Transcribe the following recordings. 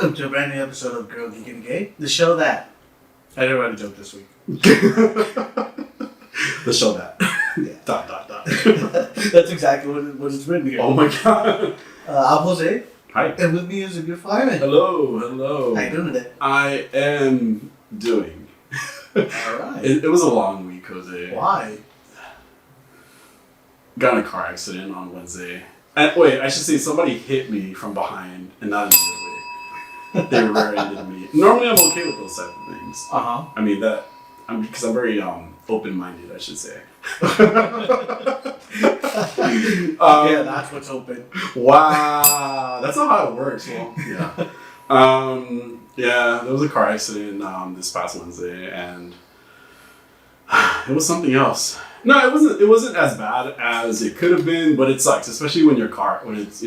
Welcome to a brand new episode of Girl, Geek, and Gay, the show that... I didn't write a joke this week. The show that. Yeah. Dot. That's exactly what it's written here. Oh my god. I'm Jose. Hi. And with me is a good fireman. Hello. How you doing today? I am doing. Alright. It was a long week, Jose. Why? Got in a car accident on Wednesday. And wait, I should say somebody hit me from behind and not in a good way. They rear-ended me. Normally I'm okay with those type of things. Uh-huh. I mean because I'm very open-minded, I should say. Yeah, that's what's open. Wow, that's not how it works. Well, yeah, there was a car accident this past Wednesday, and it was something else. No, it wasn't as bad as it could have been, but it sucks, especially when it's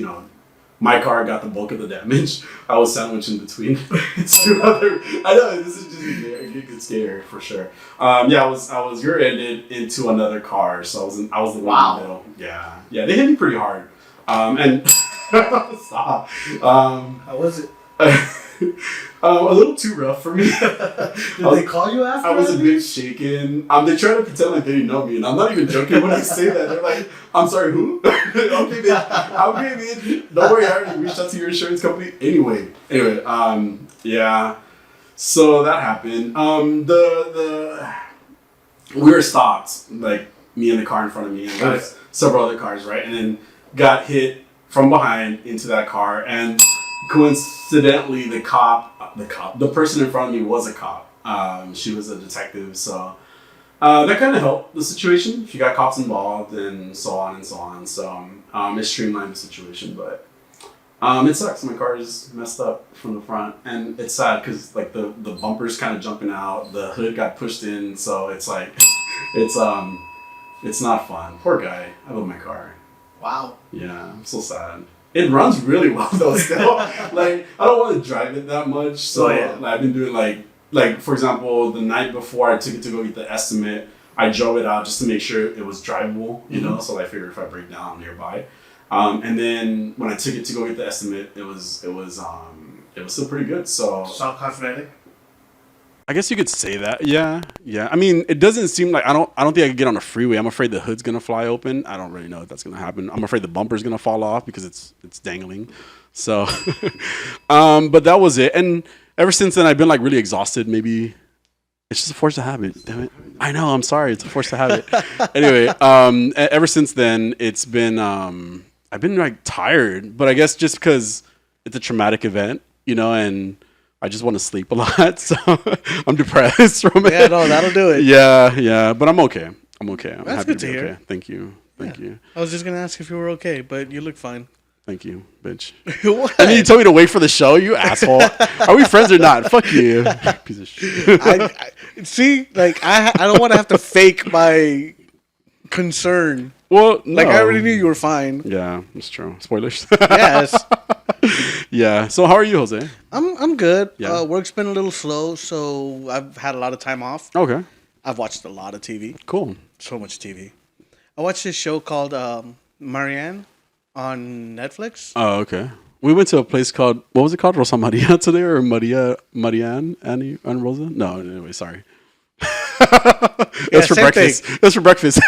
my car got the bulk of the damage. I was sandwiched in between two other. I know this is just a good scare for sure. I was rear-ended into another car, so I was the one in the middle. Yeah, they hit me pretty hard. And stop. How was it? A little too rough for me. Did they call you after? I was a bit shaken. They try to pretend like they didn't know me, and I'm not even joking when I say that. They're like, "I'm sorry, who?" Okay, bitch. Don't worry, I already reached out to your insurance company. Anyway, yeah. So that happened. We were stopped, like me and the car in front of me, and several other cars, right? And then got hit from behind into that car, and coincidentally, the person in front of me was a cop. She was a detective, so that kind of helped the situation. If you got cops involved, and so on and so on. So it streamlined the situation, but it sucks. My car is messed up from the front, and it's sad because like the bumper's kind of jumping out, the hood got pushed in, so it's like it's not fun. Poor guy. I love my car. Wow. Yeah, I'm so sad. It runs really well though still. Like, I don't want to drive it that much. So I've been doing like for example, the night before I took it to go get the estimate, I drove it out just to make sure it was drivable, you know, so I figured if I break down nearby. And then when I took it to go get the estimate, it was still pretty good. So Sound cosmetic? I guess you could say that. Yeah. I mean, it doesn't seem like I don't think I could get on a freeway. I'm afraid the hood's gonna fly open. I don't really know if that's gonna happen. I'm afraid the bumper's gonna fall off because it's dangling. So, but that was it. And ever since then, I've been like really exhausted. Maybe it's just a force of habit. Damn it. I know. I'm sorry. It's a force of habit. Anyway, ever since then, it's been I've been like tired. But I guess just because it's a traumatic event, and I just want to sleep a lot, so I'm depressed from it. Yeah, no, that'll do it. Yeah, but I'm okay. I'm That's happy good to be hear. okay. Thank you. I was just gonna ask if you were okay, but you look fine. Thank you, bitch. What? And then you told me to wait for the show, you asshole. Are we friends or not? Fuck you, piece of shit. I see. Like I don't want to have to fake my concern. Well, no. Like I already knew you were fine. Yeah, that's true. Spoilers. Yes. Yeah. So how are you, Jose? I'm good. Yeah. Work's been a little slow, so I've had a lot of time off. Okay. I've watched a lot of TV. Cool. So much TV. I watched this show called Marianne on Netflix. Oh, okay. We went to a place called, what was it called? Rosa Maria today, or Marianne, Annie, and Rosa? No, anyway, sorry. That's for breakfast. That's for breakfast.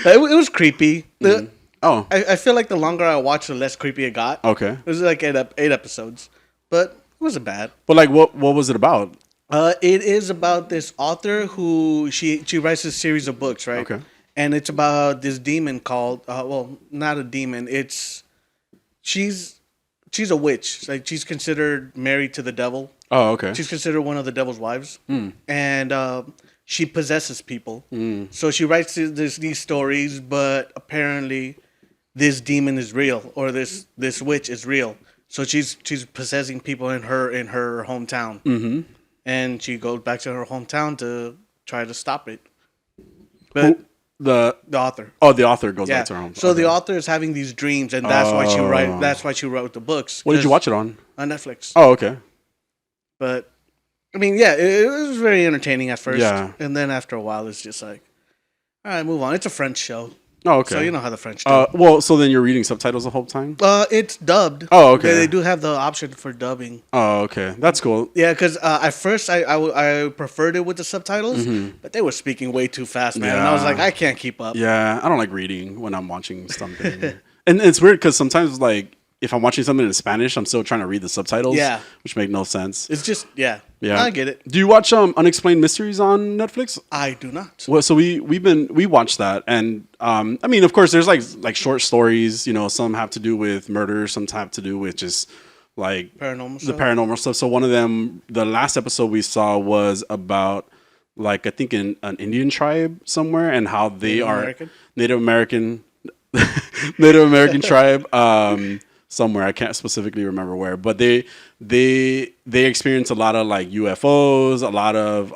It was creepy. Oh. I feel like the longer I watched, the less creepy it got. Okay. It was like eight episodes, but it wasn't bad. But like, what was it about? It is about this author who she writes a series of books, right? Okay. And it's about this demon called not a demon. She's a witch. Like she's considered married to the devil. Oh, okay. She's considered one of the devil's wives, and she possesses people. So she writes these stories, but apparently this demon is real, or this witch is real. So she's possessing people in her hometown, and she goes back to her hometown to try to stop it. But the author. Oh, the author goes back to her home. So the author is having these dreams, and that's why she write. That's why she wrote the books. What did you watch it on? On Netflix. Oh, okay. But I mean, yeah, it was very entertaining at first. Yeah. And then after a while, it's just like, all right, move on. It's a French show. Oh, okay. So you know how the French do. Well, so then you're reading subtitles the whole time? It's dubbed. Oh, okay. They do have the option for dubbing. Oh, okay. That's cool. Yeah, because at first I preferred it with the subtitles, but they were speaking way too fast, man. And I was Yeah. like, I can't keep up. Yeah, I don't like reading when I'm watching something. And it's weird because sometimes, like, if I'm watching something in Spanish, I'm still trying to read the subtitles. Yeah. Which make no sense. It's just, yeah. Yeah. I get it. Do you watch Unexplained Mysteries on Netflix? I do not. Well, so we watched that, and I mean, of course, there's like short stories. You know, some have to do with murder, some have to do with just like Paranormal the stuff? paranormal stuff. So one of them, the last episode we saw was about like I think in an Indian tribe somewhere, and how they are American? Native American Native American tribe. Somewhere I can't specifically remember where, but they experience a lot of like UFOs, a lot of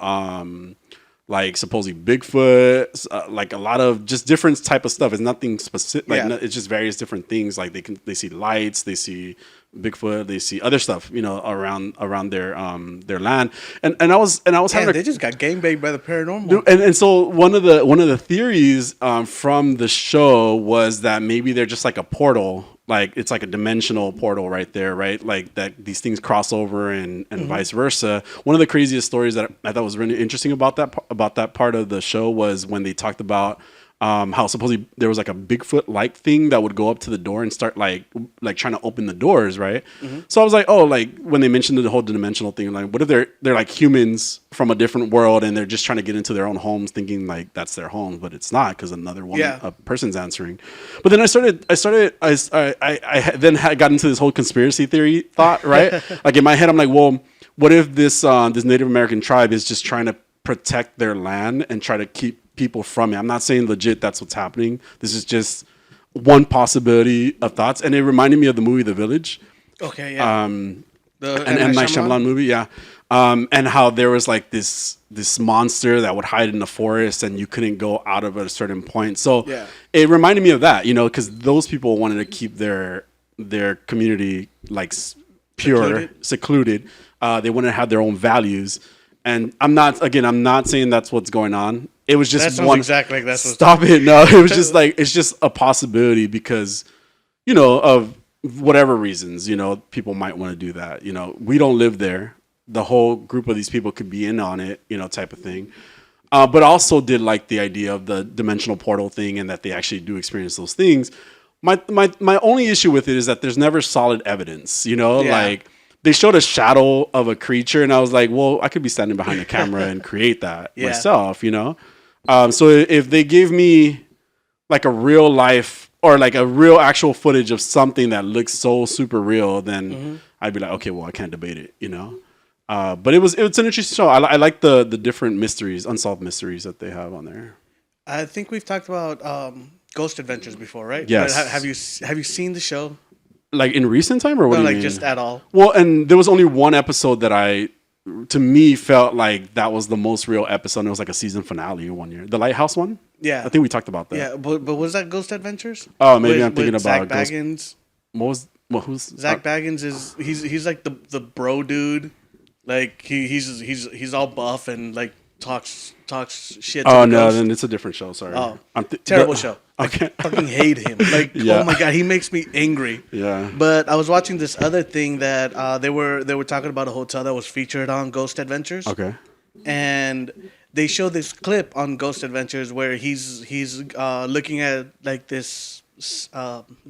like supposedly Bigfoot, like a lot of just different type of stuff. It's nothing specific. Like Yeah. it's just various different things. Like they see lights, they see Bigfoot, they see other stuff, you know, around their land. And I was having They just got game banged by the paranormal. Dude, and so one of the theories from the show was that maybe they're just like a portal, like it's like a dimensional portal right there, right? Like that these things cross over and vice versa. One of the craziest stories that I thought was really interesting about that part of the show was when they talked about how supposedly there was like a Bigfoot like thing that would go up to the door and start like trying to open the doors, right? So I was like, oh, like when they mentioned the whole dimensional thing, like what if they're like humans from a different world and they're just trying to get into their own homes, thinking like that's their home, but it's not because another one a person's answering. But then I then got into this whole conspiracy theory thought, right? Like in my head, I'm like, well, what if this Native American tribe is just trying to protect their land and try to keep people from it? I'm not saying legit that's what's happening. This is just one possibility of thoughts, and it reminded me of the movie The Village. Okay, yeah. The M. Night Shyamalan movie, yeah. And how there was like this monster that would hide in the forest, and you couldn't go out of at a certain point. So it reminded me of that, you know, because those people wanted to keep their community like pure, secluded. They wanted to have their own values. And I'm not saying that's what's going on. It was just that one. Exactly like that's Stop it! No, it was just like it's just a possibility because, you know, of whatever reasons, you know, people might want to do that. You know, we don't live there. The whole group of these people could be in on it, you know, type of thing. But also did like the idea of the dimensional portal thing and that they actually do experience those things. My only issue with it is that there's never solid evidence. You know, like. They showed a shadow of a creature, and I was like, well, I could be standing behind the camera and create that myself, you know? So if they give me like a real life or like a real actual footage of something that looks so super real, then I'd be like, okay, well, I can't debate it, you know? But it's an interesting show. I like the different mysteries, unsolved mysteries that they have on there. I think we've talked about Ghost Adventures before, right? Yes. Have you seen the show? Like in recent time, or what do you like mean? just at all? Well, and there was only one episode that to me, felt like that was the most real episode. And it was like a season finale one year. The Lighthouse one? Yeah. I think we talked about that. Yeah, but was that Ghost Adventures? Oh, maybe I'm thinking about Zach Baggins. Who's Zach Baggins is he's like the bro dude. Like he's all buff and like talks shit. Oh no, then it's a different show. Sorry. Oh, terrible show. Okay. I fucking hate him. Like, oh my god, he makes me angry. Yeah. But I was watching this other thing that they were talking about a hotel that was featured on Ghost Adventures. Okay. And they show this clip on Ghost Adventures where he's looking at like this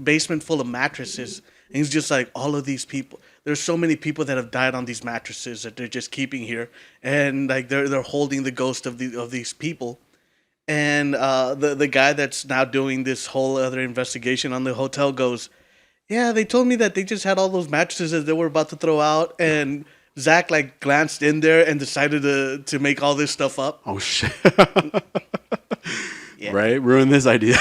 basement full of mattresses, and he's just like, all of these people. There's so many people that have died on these mattresses that they're just keeping here, and like they're holding the ghost of these people. And the guy that's now doing this whole other investigation on the hotel goes, yeah, they told me that they just had all those mattresses that they were about to throw out, and Zach like glanced in there and decided to make all this stuff up. Oh shit. Yeah. Right? Ruin this idea.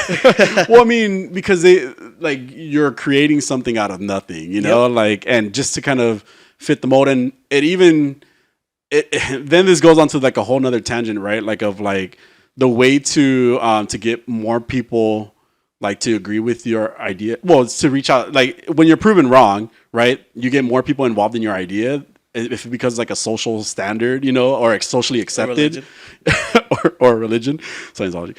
Well, I mean, because you're creating something out of nothing, you know, like, and just to kind of fit the mold. And then this goes on to like a whole nother tangent, right? Like of like the way to get more people like to agree with your idea. Well, it's to reach out, like when you're proven wrong, right? You get more people involved in your idea. if it becomes like a social standard, or like socially accepted, or religion, Scientology.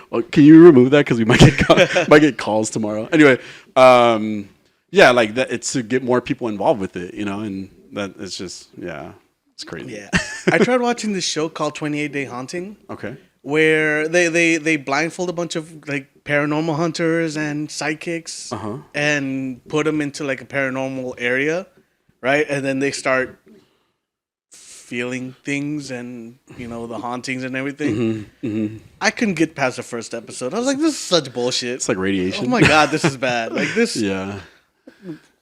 Well, can you remove that because we might get calls tomorrow? Anyway, yeah, like that. It's to get more people involved with it, and that it's just it's crazy. Yeah, I tried watching this show called 28 Day Haunting. Okay. Where they blindfold a bunch of like paranormal hunters and psychics and put them into like a paranormal area, right? And then they start feeling things and the hauntings and everything. I couldn't get past the first episode. I was like, this is such bullshit. It's like radiation. Oh my god, this is bad. Like this. Yeah.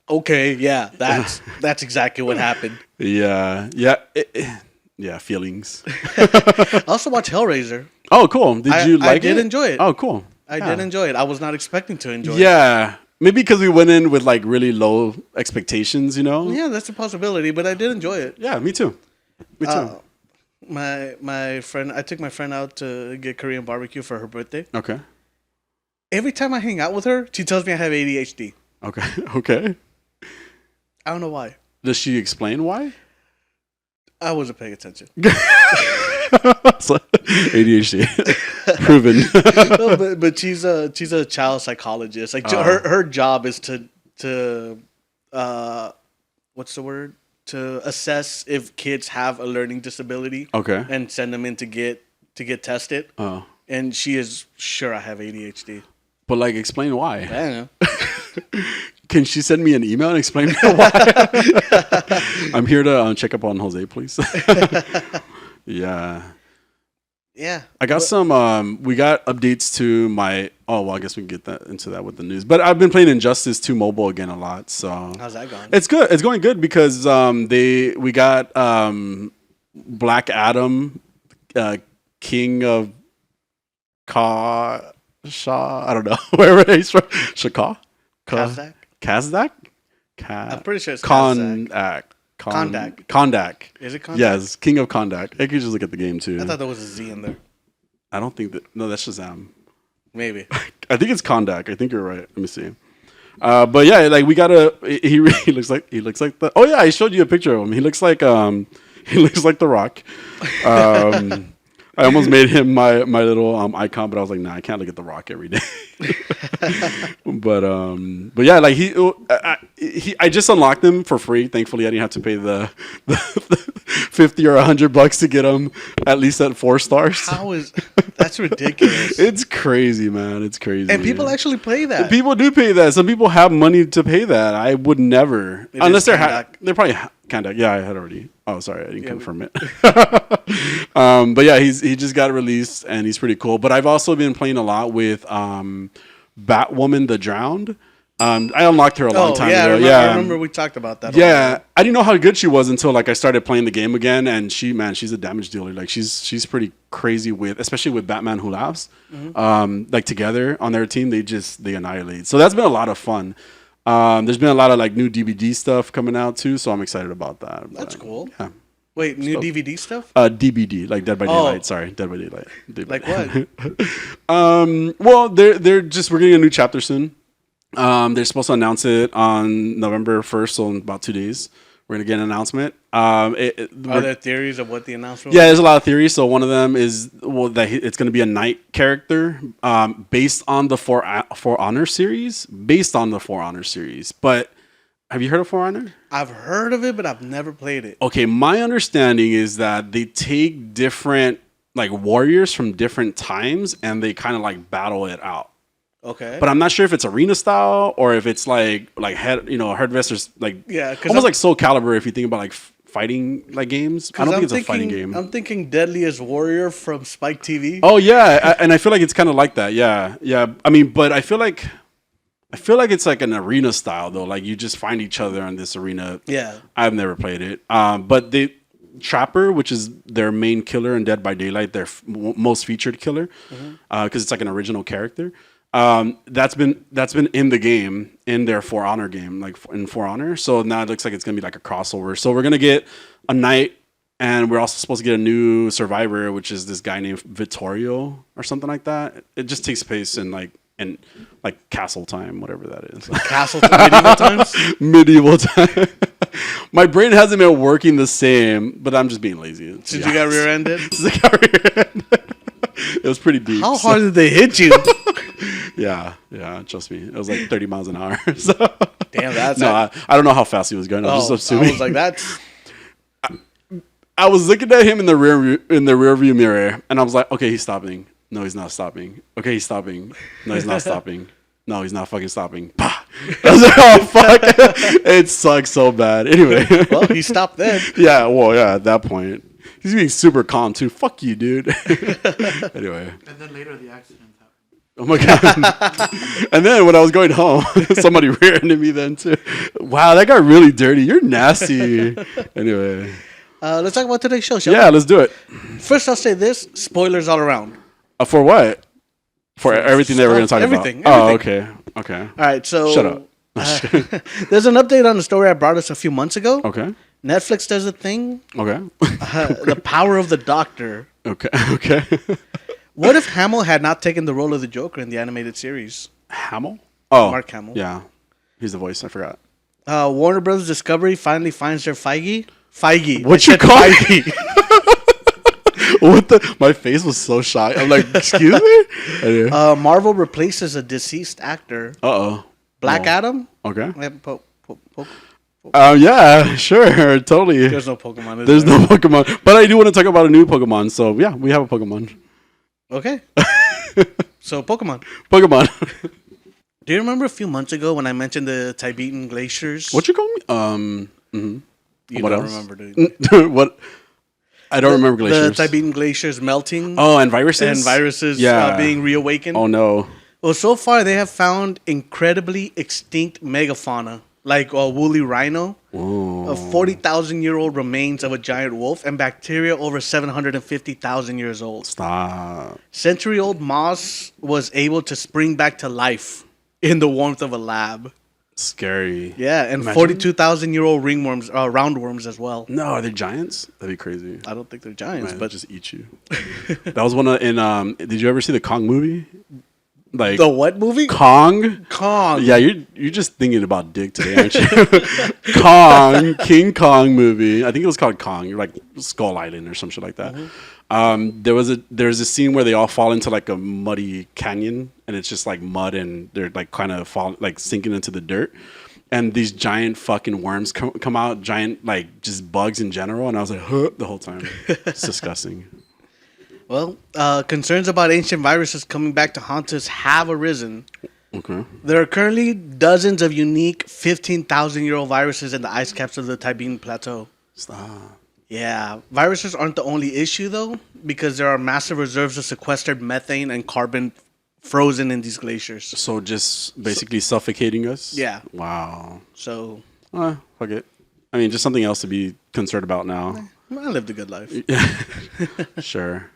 Okay, yeah, that's exactly what happened. Yeah. Feelings. I also watched Hellraiser. Oh, cool. Did you like it? I did enjoy it. Oh, cool. I did enjoy it. I was not expecting to enjoy it. Yeah. Maybe because we went in with like really low expectations, Yeah, that's a possibility, but I did enjoy it. Yeah, me too. My friend, I took my friend out to get Korean barbecue for her birthday. Okay. Every time I hang out with her, she tells me I have ADHD. Okay. I don't know why. Does she explain why? I wasn't paying attention. ADHD proven. No, but she's a child psychologist. Like her job is to what's the word? To assess if kids have a learning disability. Okay. And send them in to get tested. Oh. And she is sure I have ADHD. But like, explain why. I don't know. Can she send me an email and explain why? I'm here to check up on Jose, please. Yeah. Yeah. I got some. We got updates to my. Oh well, I guess we can get into that with the news. But I've been playing Injustice 2 mobile again a lot. So how's that going? It's good. It's going good because we got Black Adam, King of Shah. I don't know wherever he's from. Shaka. Kazdak? I'm pretty sure it's Kondak. Kondak. Is it Kondak? Yes, King of Kondak. I could just look at the game too. I thought there was a Z in there. I don't think that. No, that's Shazam. Maybe. I think it's Kondak. I think you're right. Let me see. But yeah, like we gotta. He looks like the. Oh yeah, I showed you a picture of him. He looks like The Rock. I almost made him my little icon, but I was like, nah, I can't look at The Rock every day. but yeah, like I just unlocked him for free. Thankfully, I didn't have to pay the $50 or $100 to get him at least at 4 stars. That's ridiculous? It's crazy, man. It's crazy. And people actually play that. People do pay that. Some people have money to pay that. I would never, unless they're probably Kandak. Yeah, I had already. Oh, sorry, I didn't confirm it. But yeah, he just got released and he's pretty cool. But I've also been playing a lot with Batwoman the Drowned. I unlocked her a long time ago. I remember we talked about that. Yeah, I didn't know how good she was until like I started playing the game again, and she's a damage dealer. Like she's pretty crazy especially with Batman Who Laughs. Mm-hmm. Like together on their team, they annihilate. So that's been a lot of fun. There's been a lot of like new DVD stuff coming out too, so I'm excited about that. That's cool. Yeah. Wait, new DVD stuff? DBD, like Dead by Daylight. Sorry, Dead by Daylight. Like what? Well, we're getting a new chapter soon. They're supposed to announce it on November 1st, so in about 2 days. We're going to get an announcement. Are there theories of what the announcement Yeah, there's a lot of theories. So one of them is that it's going to be a knight character based on the For Honor series. But have you heard of For Honor? I've heard of it, but I've never played it. Okay, my understanding is that they take different like warriors from different times and they kind of like battle it out. Okay, but I'm not sure if it's arena style or if it's like Herdvesters almost like Soul Calibur if you think about like fighting like games. I don't think it's a fighting game. I'm thinking Deadliest Warrior from Spike TV. Oh yeah, and I feel like it's kind of like that. Yeah. I mean, but I feel like it's like an arena style though. Like you just find each other in this arena. Yeah, I've never played it. But the Trapper, which is their main killer in Dead by Daylight, their most featured killer, because it's like an original character. That's been in the game in their For Honor game, like in For Honor. So now it looks like it's gonna be like a crossover. So we're gonna get a knight, and we're also supposed to get a new survivor, which is this guy named Vittorio or something like that. It just takes place in like castle time, whatever that is. Medieval times. Medieval time. My brain hasn't been working the same, but I'm just being lazy. Since you got rear-ended? Since I got rear-ended. It was pretty deep. How hard did they hit you? Yeah, trust me. It was like 30 miles an hour. So. Damn, that's... No, I don't know how fast he was going. I was just assuming. I was like, that's... I was looking at him in the rear view mirror, and I was like, okay, he's stopping. No, he's not stopping. Okay, he's stopping. No, he's not stopping. No, he's not fucking stopping. Bah! I was like, oh, fuck. It sucks so bad. Anyway. Well, he stopped then. Yeah, well, yeah, at that point. He's being super calm, too. Fuck you, dude. Anyway. And then later the accident happened. Oh, my God. And then when I was going home, somebody rear-ended me then, too. Wow, that got really dirty. You're nasty. Anyway. Let's talk about today's show, shall we? Yeah, let's do it. First, I'll say this. Spoilers all around. For what? For everything that we're going to talk everything. about? Oh, okay. Okay. All right, so... Shut up. There's an update on the story I brought us a few months ago. Okay. Netflix does a thing. Okay. The Power of the Doctor. Okay. Okay. What if Hamill had not taken the role of the Joker in the animated series? Hamill? Oh. Mark Hamill. Yeah. He's the voice. I forgot. Warner Brothers Discovery finally finds their Feige. What you call Feige? What the? My face was so shy. I'm like, excuse me? Anyway. Marvel replaces a deceased actor. Uh-oh. Black Adam? Okay. Yeah, Yeah, sure. Totally. There's no Pokemon. There's no Pokemon. But I do want to talk about a new Pokemon. So, yeah, we have a Pokemon. Okay. So, Pokemon. Do you remember a few months ago when I mentioned the Tibetan glaciers? What you call me? You what don't else? remember, do you? What? I don't remember glaciers. The Tibetan glaciers melting. Oh, and viruses? And viruses being reawakened. Oh, no. Well, so far they have found incredibly extinct megafauna, like a woolly rhino, a 40,000-year-old remains of a giant wolf, and bacteria over 750,000 years old. Stop. Century-old moss was able to spring back to life in the warmth of a lab. Scary. Yeah, and 42,000-year-old ringworms, roundworms as well. No, are they giants? That'd be crazy. I don't think they're giants, Man, but just eat you. That was one of did you ever see the Kong movie? Like the what movie? Kong. Yeah, you're just thinking about dick today, aren't you? Kong, King Kong movie. I think it was called Kong. You're like Skull Island or some shit like that. Mm-hmm. There's a scene where they all fall into like a muddy canyon, and it's just like mud, and they're like kind of sinking into the dirt. And these giant fucking worms come out, giant like just bugs in general, and I was like, huh, the whole time. It's disgusting. Well, concerns about ancient viruses coming back to haunt us have arisen. Okay. There are currently dozens of unique 15,000-year-old viruses in the ice caps of the Tibetan Plateau. Stop. Yeah. Viruses aren't the only issue, though, because there are massive reserves of sequestered methane and carbon frozen in these glaciers. So just basically suffocating us? Yeah. Wow. So... fuck it. I mean, just something else to be concerned about now. I lived a good life. Sure.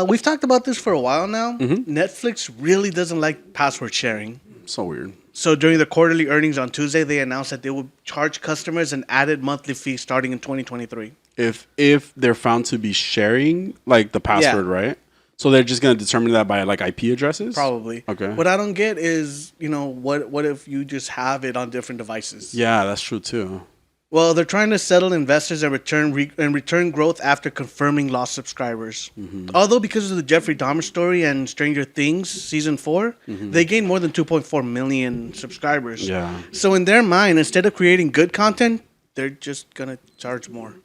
We've talked about this for a while now. Mm-hmm. Netflix really doesn't like password sharing. So weird. So during the quarterly earnings on Tuesday, they announced that they would charge customers an added monthly fee starting in 2023. If they're found to be sharing like the password, right? So they're just gonna determine that by like IP addresses? Probably. Okay. What I don't get is, what if you just have it on different devices? Yeah, that's true too. Well, they're trying to settle investors and return growth after confirming lost subscribers. Mm-hmm. Although because of the Jeffrey Dahmer story and Stranger Things season 4, they gained more than 2.4 million subscribers. Yeah. So in their mind, instead of creating good content, they're just gonna charge more.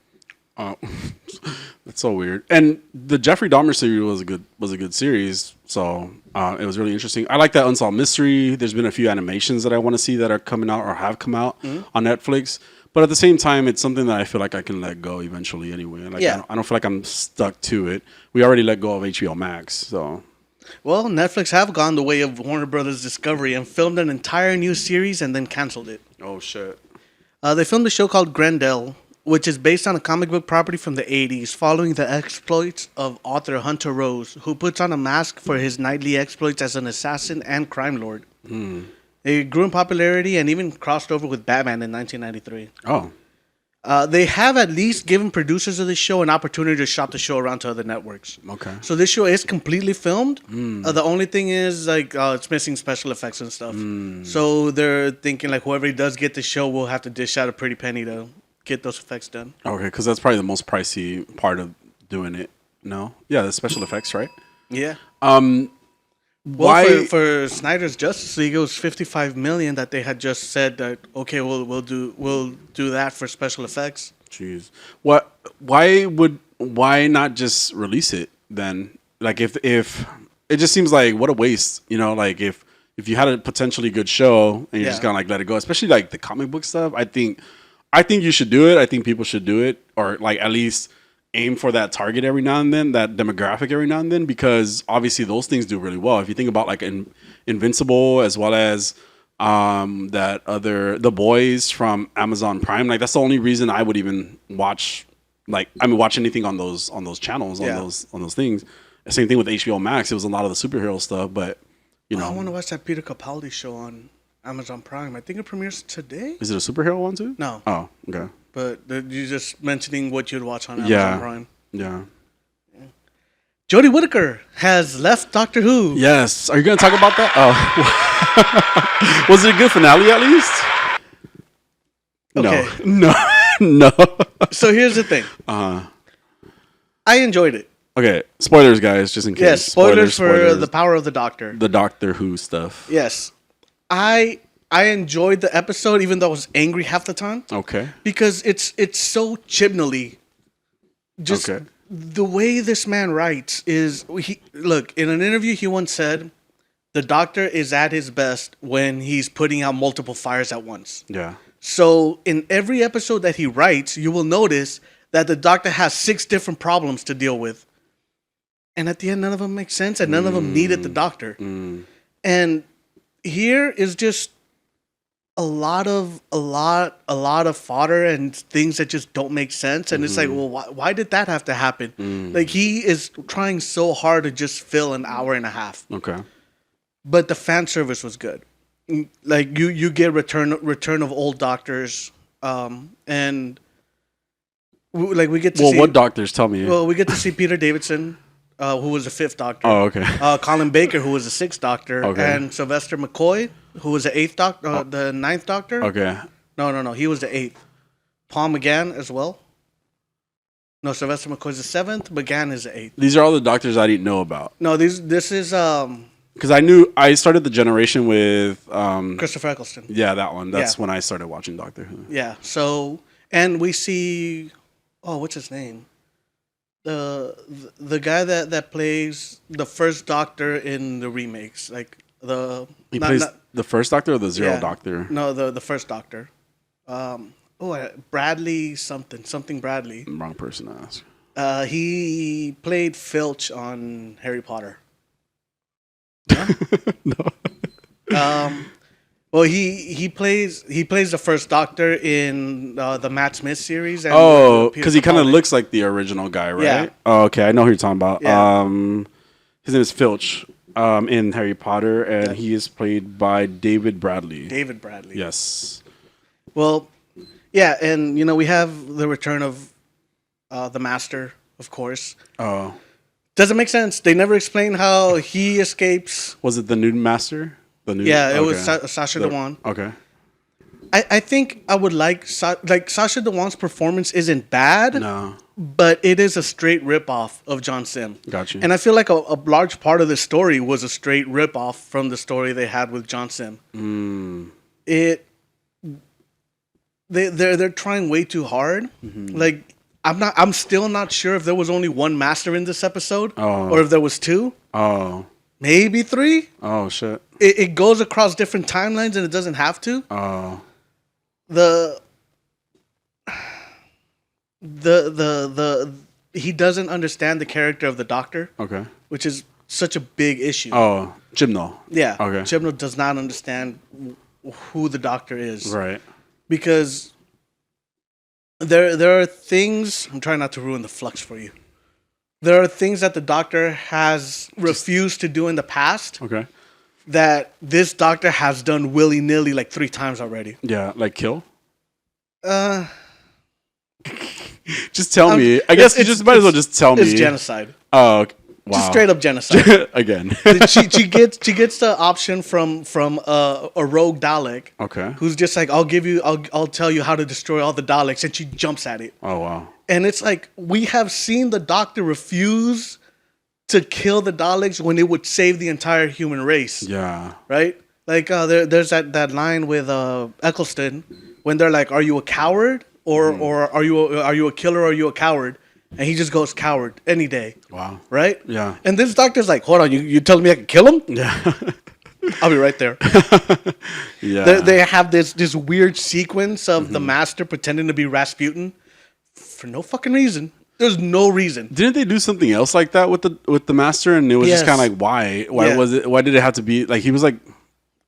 Oh, that's so weird. And the Jeffrey Dahmer series was a good series. So it was really interesting. I like that Unsolved Mystery. There's been a few animations that I want to see that are coming out or have come out on Netflix. But at the same time, it's something that I feel like I can let go eventually anyway. Like, I don't feel like I'm stuck to it. We already let go of HBO Max, so. Well, Netflix have gone the way of Warner Brothers Discovery and filmed an entire new series and then canceled it. Oh, shit. They filmed a show called Grendel, which is based on a comic book property from the 80s, following the exploits of author Hunter Rose, who puts on a mask for his nightly exploits as an assassin and crime lord. It grew in popularity and even crossed over with Batman in 1993. Oh. They have at least given producers of the show an opportunity to shop the show around to other networks. Okay. So this show is completely filmed. The only thing is like it's missing special effects and stuff. So they're thinking like whoever does get the show will have to dish out a pretty penny to get those effects done. Okay, because that's probably the most pricey part of doing it. No? Yeah, the special effects, right? Yeah. Why? Well, for Snyder's Justice League, it was $55 million that they had just said that okay, we'll do that for special effects. Jeez. What? Why not just release it then? Like if it just seems like what a waste. You know, like if you had a potentially good show and you're just gonna like let it go, especially like the comic book stuff. I think you should do it. I think people should do it, or like at least aim for that target every now and then, that demographic every now and then, because obviously those things do really well. If you think about like Invincible as well as The Boys from Amazon Prime, like that's the only reason I would even watch watch anything on those channels, on those things. Same thing with HBO Max. It was a lot of the superhero stuff, but you know, I want to watch that Peter Capaldi show on Amazon Prime. I think it premieres today. Is it a superhero one too? No. Oh, okay. But you're just mentioning what you'd watch on Amazon Prime. Yeah. Jodie Whittaker has left Doctor Who. Yes. Are you going to talk about that? Oh. Was it a good finale at least? Okay. No. So here's the thing. I enjoyed it. Okay. Spoilers, guys, just in case. Yes, spoilers for The Power of the Doctor. The Doctor Who stuff. Yes. I enjoyed the episode, even though I was angry half the time. Okay. Because it's so Chibnall-y. Just Okay. the way this man writes is look, in an interview he once said the Doctor is at his best when he's putting out multiple fires at once. Yeah. So in every episode that he writes, you will notice that the Doctor has 6 different problems to deal with. And at the end none of them make sense and none of them needed the Doctor. And here is just a lot of fodder and things that just don't make sense, and it's like, well, why did that have to happen? Like he is trying so hard to just fill an hour and a half. Okay. But the fan service was good. Like you get return of old doctors, and we get to see. What doctors? Tell me. Well, we get to see Peter Davidson, who was the 5th Doctor. Oh, okay. Colin Baker, who was the 6th Doctor, Okay. and Sylvester McCoy, who was the 8th Doctor, the 9th Doctor. Okay. No, he was the 8th. Paul McGann as well. No, Sylvester McCoy's the 7th. McGann is the 8th. These are all the doctors I didn't know about. No, this is Because I started the generation with Christopher Eccleston. Yeah, that one. That's Yeah. when I started watching Doctor Who. Yeah. So, and we see, what's his name? The guy that plays the first Doctor in the remakes, like He plays the first Doctor or the Zero Yeah. Doctor? No, the first Doctor. Bradley something Bradley. Wrong person to ask. He played Filch on Harry Potter. No. Well, he plays the first Doctor in the Matt Smith series. And Because he kind of looks like the original guy, right? Yeah. Oh, okay. I know who you're talking about. Yeah. His name is Filch in Harry Potter, and he is played by David Bradley. David Bradley. Yes. Well, yeah, and we have the return of the Master, of course. Oh. Doesn't make sense. They never explain how he escapes. Was it the new Master? Yeah, it was Sacha Dhawan. Okay. I think I would like Sacha Dhawan's performance isn't bad. No. But it is a straight ripoff of John Sim. Gotcha. And I feel like a large part of this story was a straight ripoff from the story they had with John Sim. They're trying way too hard. Like I'm still not sure if there was only one Master in this episode or if there was 2. Oh. Maybe 3. Oh shit. It goes across different timelines and it doesn't have to. Oh. He doesn't understand the character of the Doctor. Okay. Which is such a big issue. Oh, Chibnall. Yeah. Okay. Chibnall does not understand who the Doctor is. Right. Because there are things, I'm trying not to ruin the flux for you. There are things that the Doctor has refused to do in the past. Okay. That this Doctor has done willy-nilly like 3 times already. Yeah, like kill? Just tell me. I guess you just might as well just tell me. It's genocide. Oh, okay. Wow. Just straight up genocide. Again. she gets the option from a rogue Dalek. Okay. Who's just like, I'll tell you how to destroy all the Daleks, and she jumps at it. Oh wow. And it's like, we have seen the Doctor refuse to kill the Daleks when it would save the entire human race. Yeah. Right? Like there's that line with Eccleston when they're like, "Are you a coward or are you a killer or are you a coward?" And he just goes, "Coward any day." Wow. Right? Yeah. And this Doctor's like, "Hold on, you telling me I can kill him?" Yeah. I'll be right there. Yeah. They have this weird sequence of the Master pretending to be Rasputin for no fucking reason. There's no reason. Didn't they do something else like that with the Master? And it was just Yes. kind of like, why? Why Yeah. was it? Why did it have to be like he was like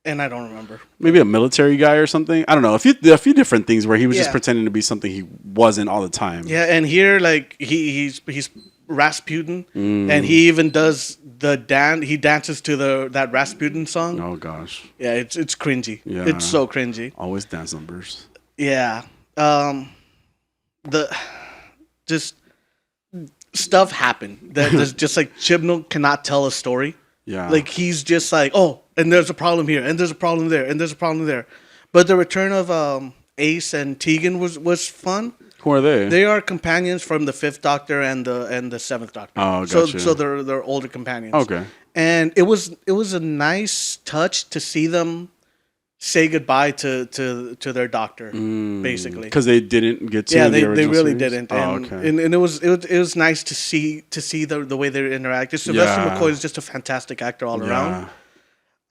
And I don't remember. maybe a military guy or something? I don't know. A few different things where he was just Yeah. pretending to be something he wasn't all the time. Yeah, and here like he's Rasputin, and he even does the dance. He dances to that Rasputin song. Oh gosh. Yeah, it's cringy. Yeah. It's so cringy. Always dance numbers. Yeah. Just stuff happened that there's just like Chibnall cannot tell a story. Yeah. Like he's just like, oh, and there's a problem here, and there's a problem there, and there's a problem there. But the return of Ace and Tegan was fun. Who are they? They are companions from the Fifth Doctor and the Seventh Doctor. Oh, so gotcha. so they're older companions. Okay. And it was a nice touch to see them say goodbye to their doctor, basically. Because they didn't get to. Yeah, in the they original really series? didn't. Oh, And, okay. and it was nice to see the way they interact. Sylvester Yeah. McCoy is just a fantastic actor all Yeah.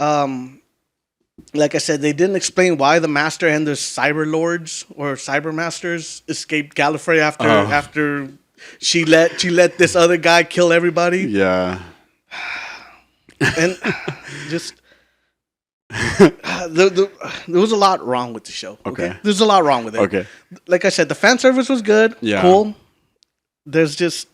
around. Like I said, they didn't explain why the Master and the Cyber Lords or Cyber Masters escaped Gallifrey after she let this other guy kill everybody. Yeah. And just there was a lot wrong with the show. Okay. There's a lot wrong with it. Okay. Like I said, the fan service was good. Yeah. Cool. There's just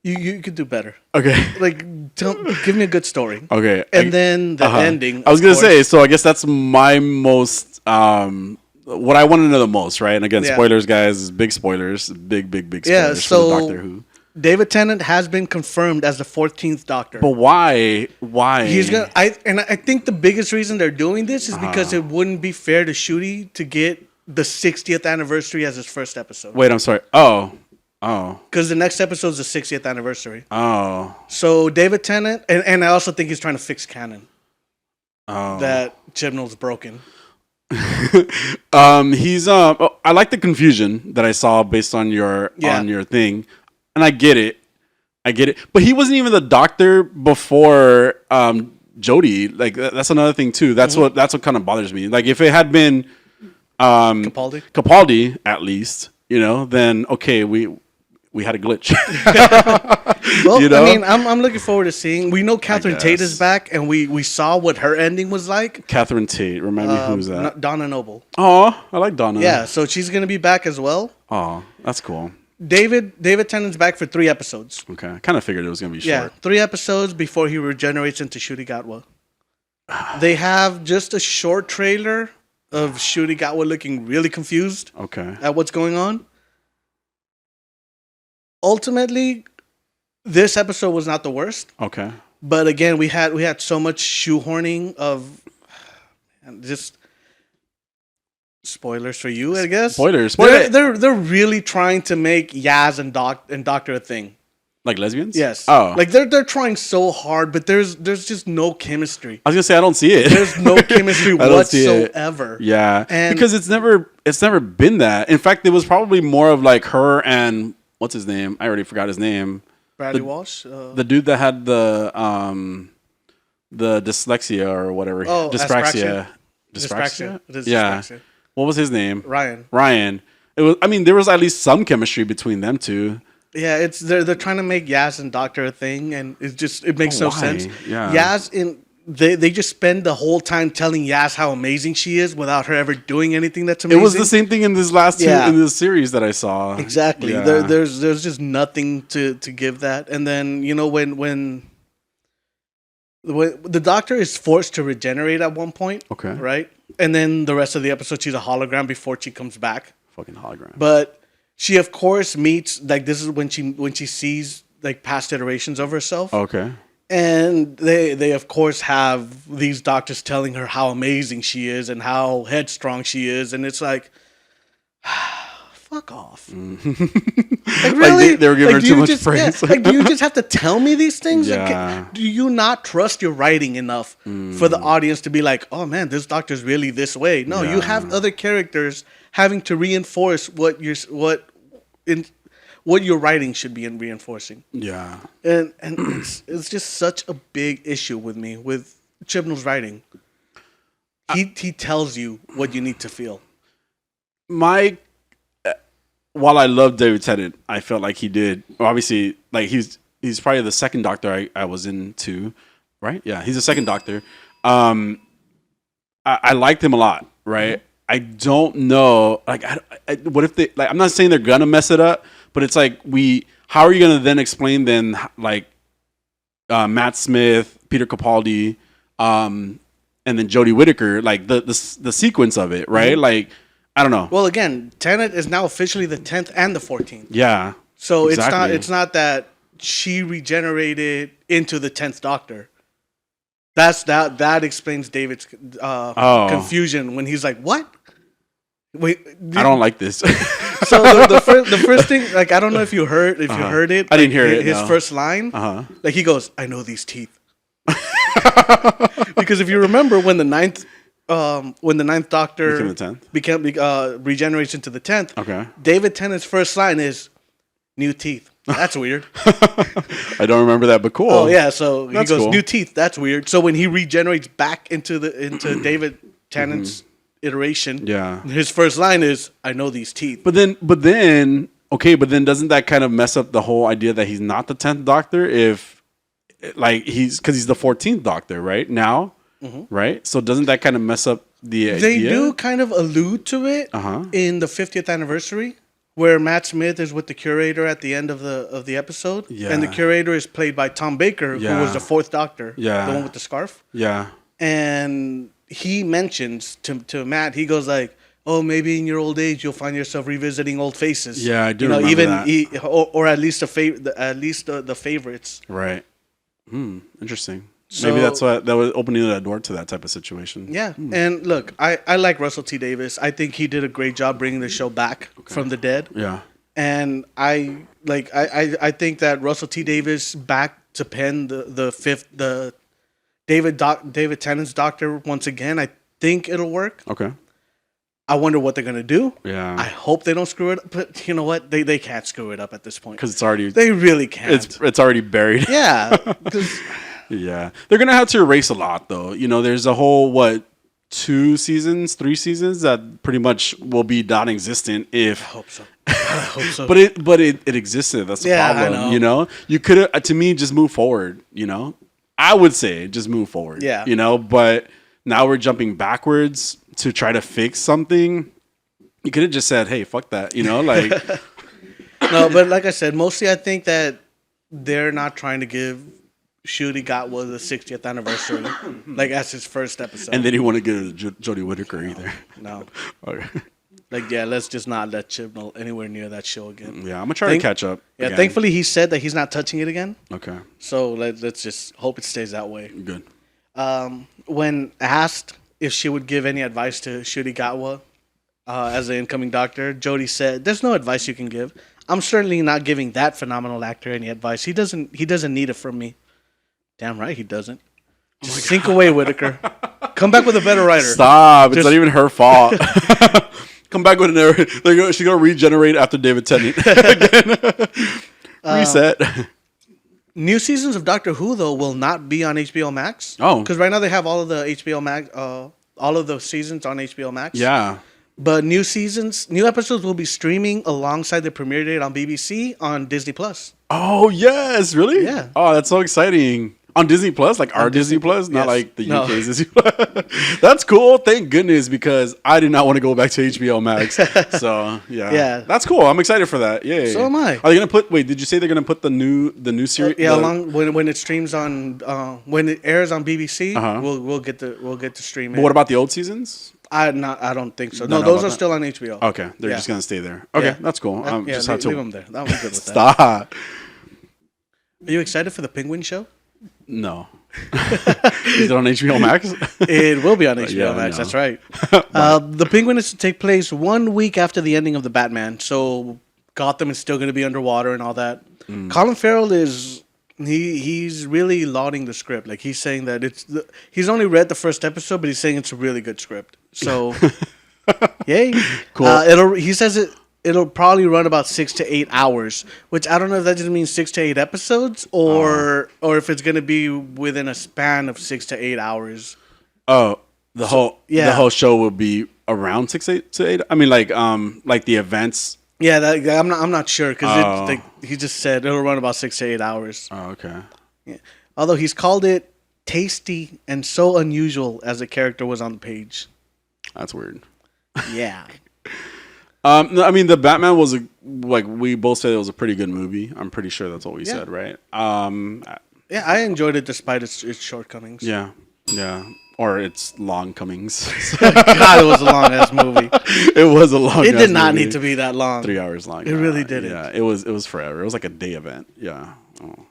you could do better. Okay. Like, give me a good story. Okay. And then the ending. I was of gonna course. say, so I guess that's my most what I want to know the most, right? And again, Yeah. spoilers, guys, big spoilers, big spoilers Yeah, for so the Doctor Who. David Tennant has been confirmed as the 14th Doctor. But why? Why? He's gonna. I think the biggest reason they're doing this is because it wouldn't be fair to Shooty to get the 60th anniversary as his first episode. Wait, I'm sorry. Oh. Because the next episode is the 60th anniversary. Oh. So David Tennant, and I also think he's trying to fix canon Oh. that Chibnall's broken. He's I like the confusion that I saw based on your thing. And I get it. But he wasn't even the Doctor before Jodie. Like that's another thing too. That's what kind of bothers me. Like if it had been Capaldi at least, then okay, we had a glitch. Well, You know? I mean, I'm looking forward to seeing. We know Catherine Tate is guess. back, and we saw what her ending was like. Catherine Tate. Remind me who's that? Donna Noble. Oh, I like Donna. Yeah, so she's gonna be back as well. Oh, that's cool. David Tennant's back for 3 episodes. Okay, I kind of figured it was gonna be Yeah, short. 3 episodes before he regenerates into Ncuti Gatwa. They have just a short trailer of Ncuti Gatwa looking really confused Okay. at what's going on. Ultimately, this episode was not the worst, Okay. but again, we had so much shoehorning of just spoilers for you, I guess. Spoilers. They're really trying to make Yaz and Doctor a thing. Like lesbians? Yes. Oh. Like they're trying so hard, but there's just no chemistry. I was gonna say I don't see it. There's no chemistry I don't see it. whatsoever. Yeah. And- because it's never been that. In fact, it was probably more of like her and what's his name? I already forgot his name. Bradley Walsh. The dude that had the dyslexia or whatever. Oh, Dyspraxia. Dyspraxia. It is Yeah. dyspraxia. What was his name? Ryan. It was. I mean, there was at least some chemistry between them two. Yeah, they're trying to make Yaz and Doctor a thing, and it makes no Why? sense. Yeah. Yaz they just spend the whole time telling Yaz how amazing she is without her ever doing anything that's It amazing. was the same thing in this last Yeah. in this series that I saw. Exactly. Yeah. There's just nothing to give that. And then when the Doctor is forced to regenerate at one point, Okay. right? And then the rest of the episode, she's a hologram before she comes back. Fucking hologram. But she of course meets like this is when she sees like past iterations of herself. Okay. And they of course have these doctors telling her how amazing she is and how headstrong she is, and it's like, fuck off. Like really, they were giving her do too you much just, praise. like, do you just have to tell me these things? Yeah. Like, do you not trust your writing enough for the audience to be like, oh man, this doctor's really this way? No, you have other characters having to reinforce what your writing should be in reinforcing. Yeah. And it's just such a big issue with me with Chibnall's writing. He tells you what you need to feel. While I love David Tennant, I felt like he did. Obviously, like he's probably the second Doctor I was into, right? Yeah, he's the second Doctor. I liked him a lot, right? I don't know, like, what if they like? I'm not saying they're gonna mess it up, but it's like how are you gonna then explain then like Matt Smith, Peter Capaldi, and then Jodie Whittaker, like the sequence of it, right? Mm-hmm. Like. I don't know. Well, again, Tennant is now officially the 10th and the 14th. Yeah. So exactly. it's not that she regenerated into the 10th Doctor. That explains David's confusion when he's like, "What? Wait, I don't like this." So the first thing, like, I don't know if you heard it. I didn't hear it. His first line, like he goes, "I know these teeth." Because if you remember when the ninth Doctor regenerates into the 10th, okay. David Tennant's first line is "new teeth." That's weird. I don't remember that, but cool. Oh yeah, so That's he goes cool. "new teeth." That's weird. So when he regenerates back into David Tennant's iteration, Yeah. his first line is "I know these teeth." But then, doesn't that kind of mess up the whole idea that he's not the 10th Doctor if, like, because he's the 14th Doctor right now, right? So doesn't that kind of mess up the idea? They do kind of allude to it in the 50th anniversary, where Matt Smith is with the curator at the end of the episode, and the curator is played by Tom Baker, who was the 4th Doctor, the one with the scarf. Yeah. And he mentions to Matt, he goes like, "Oh, maybe in your old age you'll find yourself revisiting old faces." Yeah, I do remember that. Or at least the favorites. Right. Interesting. So, maybe that's why that was opening that door to that type of situation. Yeah, and look, I like Russell T Davies. I think he did a great job bringing the show back from the dead. Yeah, and I think that Russell T Davies back to pen the David Tennant's Doctor once again. I think it'll work. Okay. I wonder what they're gonna do. Yeah. I hope they don't screw it up, but you know what? They can't screw it up at this point because it's already. They really can't. It's already buried. Yeah. Yeah, they're gonna have to erase a lot, though. You know, there's a whole 3 seasons that pretty much will be non-existent if. I hope so. but it existed. That's the problem. I know. You know, you could have to me just move forward. You know, I would say just move forward. Yeah. You know, but now we're jumping backwards to try to fix something. You could have just said, "Hey, fuck that." You know, like. No, but like I said, mostly I think that they're not trying to give Ncuti Gatwa the 60th anniversary, like as his first episode. And they didn't want to get Jodie Whittaker either. No. Okay. Like, yeah, let's just not let Chibnall anywhere near that show again. Yeah, I'm gonna try to catch up. Yeah, again. thankfully he said that he's not touching it again. Okay. So let's just hope it stays that way. Good. When asked if she would give any advice to Ncuti Gatwa as the incoming Doctor, Jodie said, "There's no advice you can give. I'm certainly not giving that phenomenal actor any advice. He doesn't need it from me." Damn right he doesn't. Just sink away, Whittaker. Come back with a better writer. Stop. It's not even her fault. Come back with another. She's going to regenerate after David Tennant. Reset. New seasons of Doctor Who, though, will not be on HBO Max. Oh. Because right now they have all of the HBO Max, all of the seasons on HBO Max. Yeah. But new episodes will be streaming alongside the premiere date on BBC on Disney Plus. Oh, yes. Really? Yeah. Oh, that's so exciting. On Disney Plus, like our Disney Plus, not yes. like the UK's Disney Plus. That's cool. Thank goodness, because I did not want to go back to HBO Max. So yeah, Yeah. that's cool. I'm excited for that. Yeah. So am I. Are they gonna put? Wait, did you say they're gonna put the new series? Yeah, along when it streams on when it airs on BBC, Uh-huh. we'll get to stream it. But what about the old seasons? I don't think so. Don't No, know those about are that? still on HBO. Okay, they're Yeah. just gonna stay there. Okay, Yeah. that's cool. Yeah, Just leave, have to leave them there. I'm good with that. stop. Are you excited for the Penguin show? No. Is it on HBO Max? It will be on HBO Yeah, Max. no. That's right. The Penguin is to take place 1 week after the ending of the Batman, so Gotham is still going to be underwater and all that. Colin Farrell is he's really lauding the script. Like he's saying that he's only read the first episode, but he's saying it's a really good script. So, yay! Cool. He says it'll probably run about 6 to 8 hours, which I don't know if that just means 6 to 8 episodes or if it's going to be within a span of 6 to 8 hours. Oh, the yeah. whole show will be around 6 8 to 8. I mean, like the events. Yeah, I'm not sure because he just said it'll run about 6 to 8 hours. Oh, okay. Yeah. Although he's called it tasty and so unusual as the character was on the page. That's weird. Yeah. No, I mean, the Batman was like we both said it was a pretty good movie. I'm pretty sure that's what we said, right? Yeah, I enjoyed it despite its shortcomings. Yeah, or its long comings. God, it was a long ass movie. It was a long. It did not need to be that long. 3 hours long. It really didn't. Yeah, it was forever. It was like a day event. Yeah. Oh.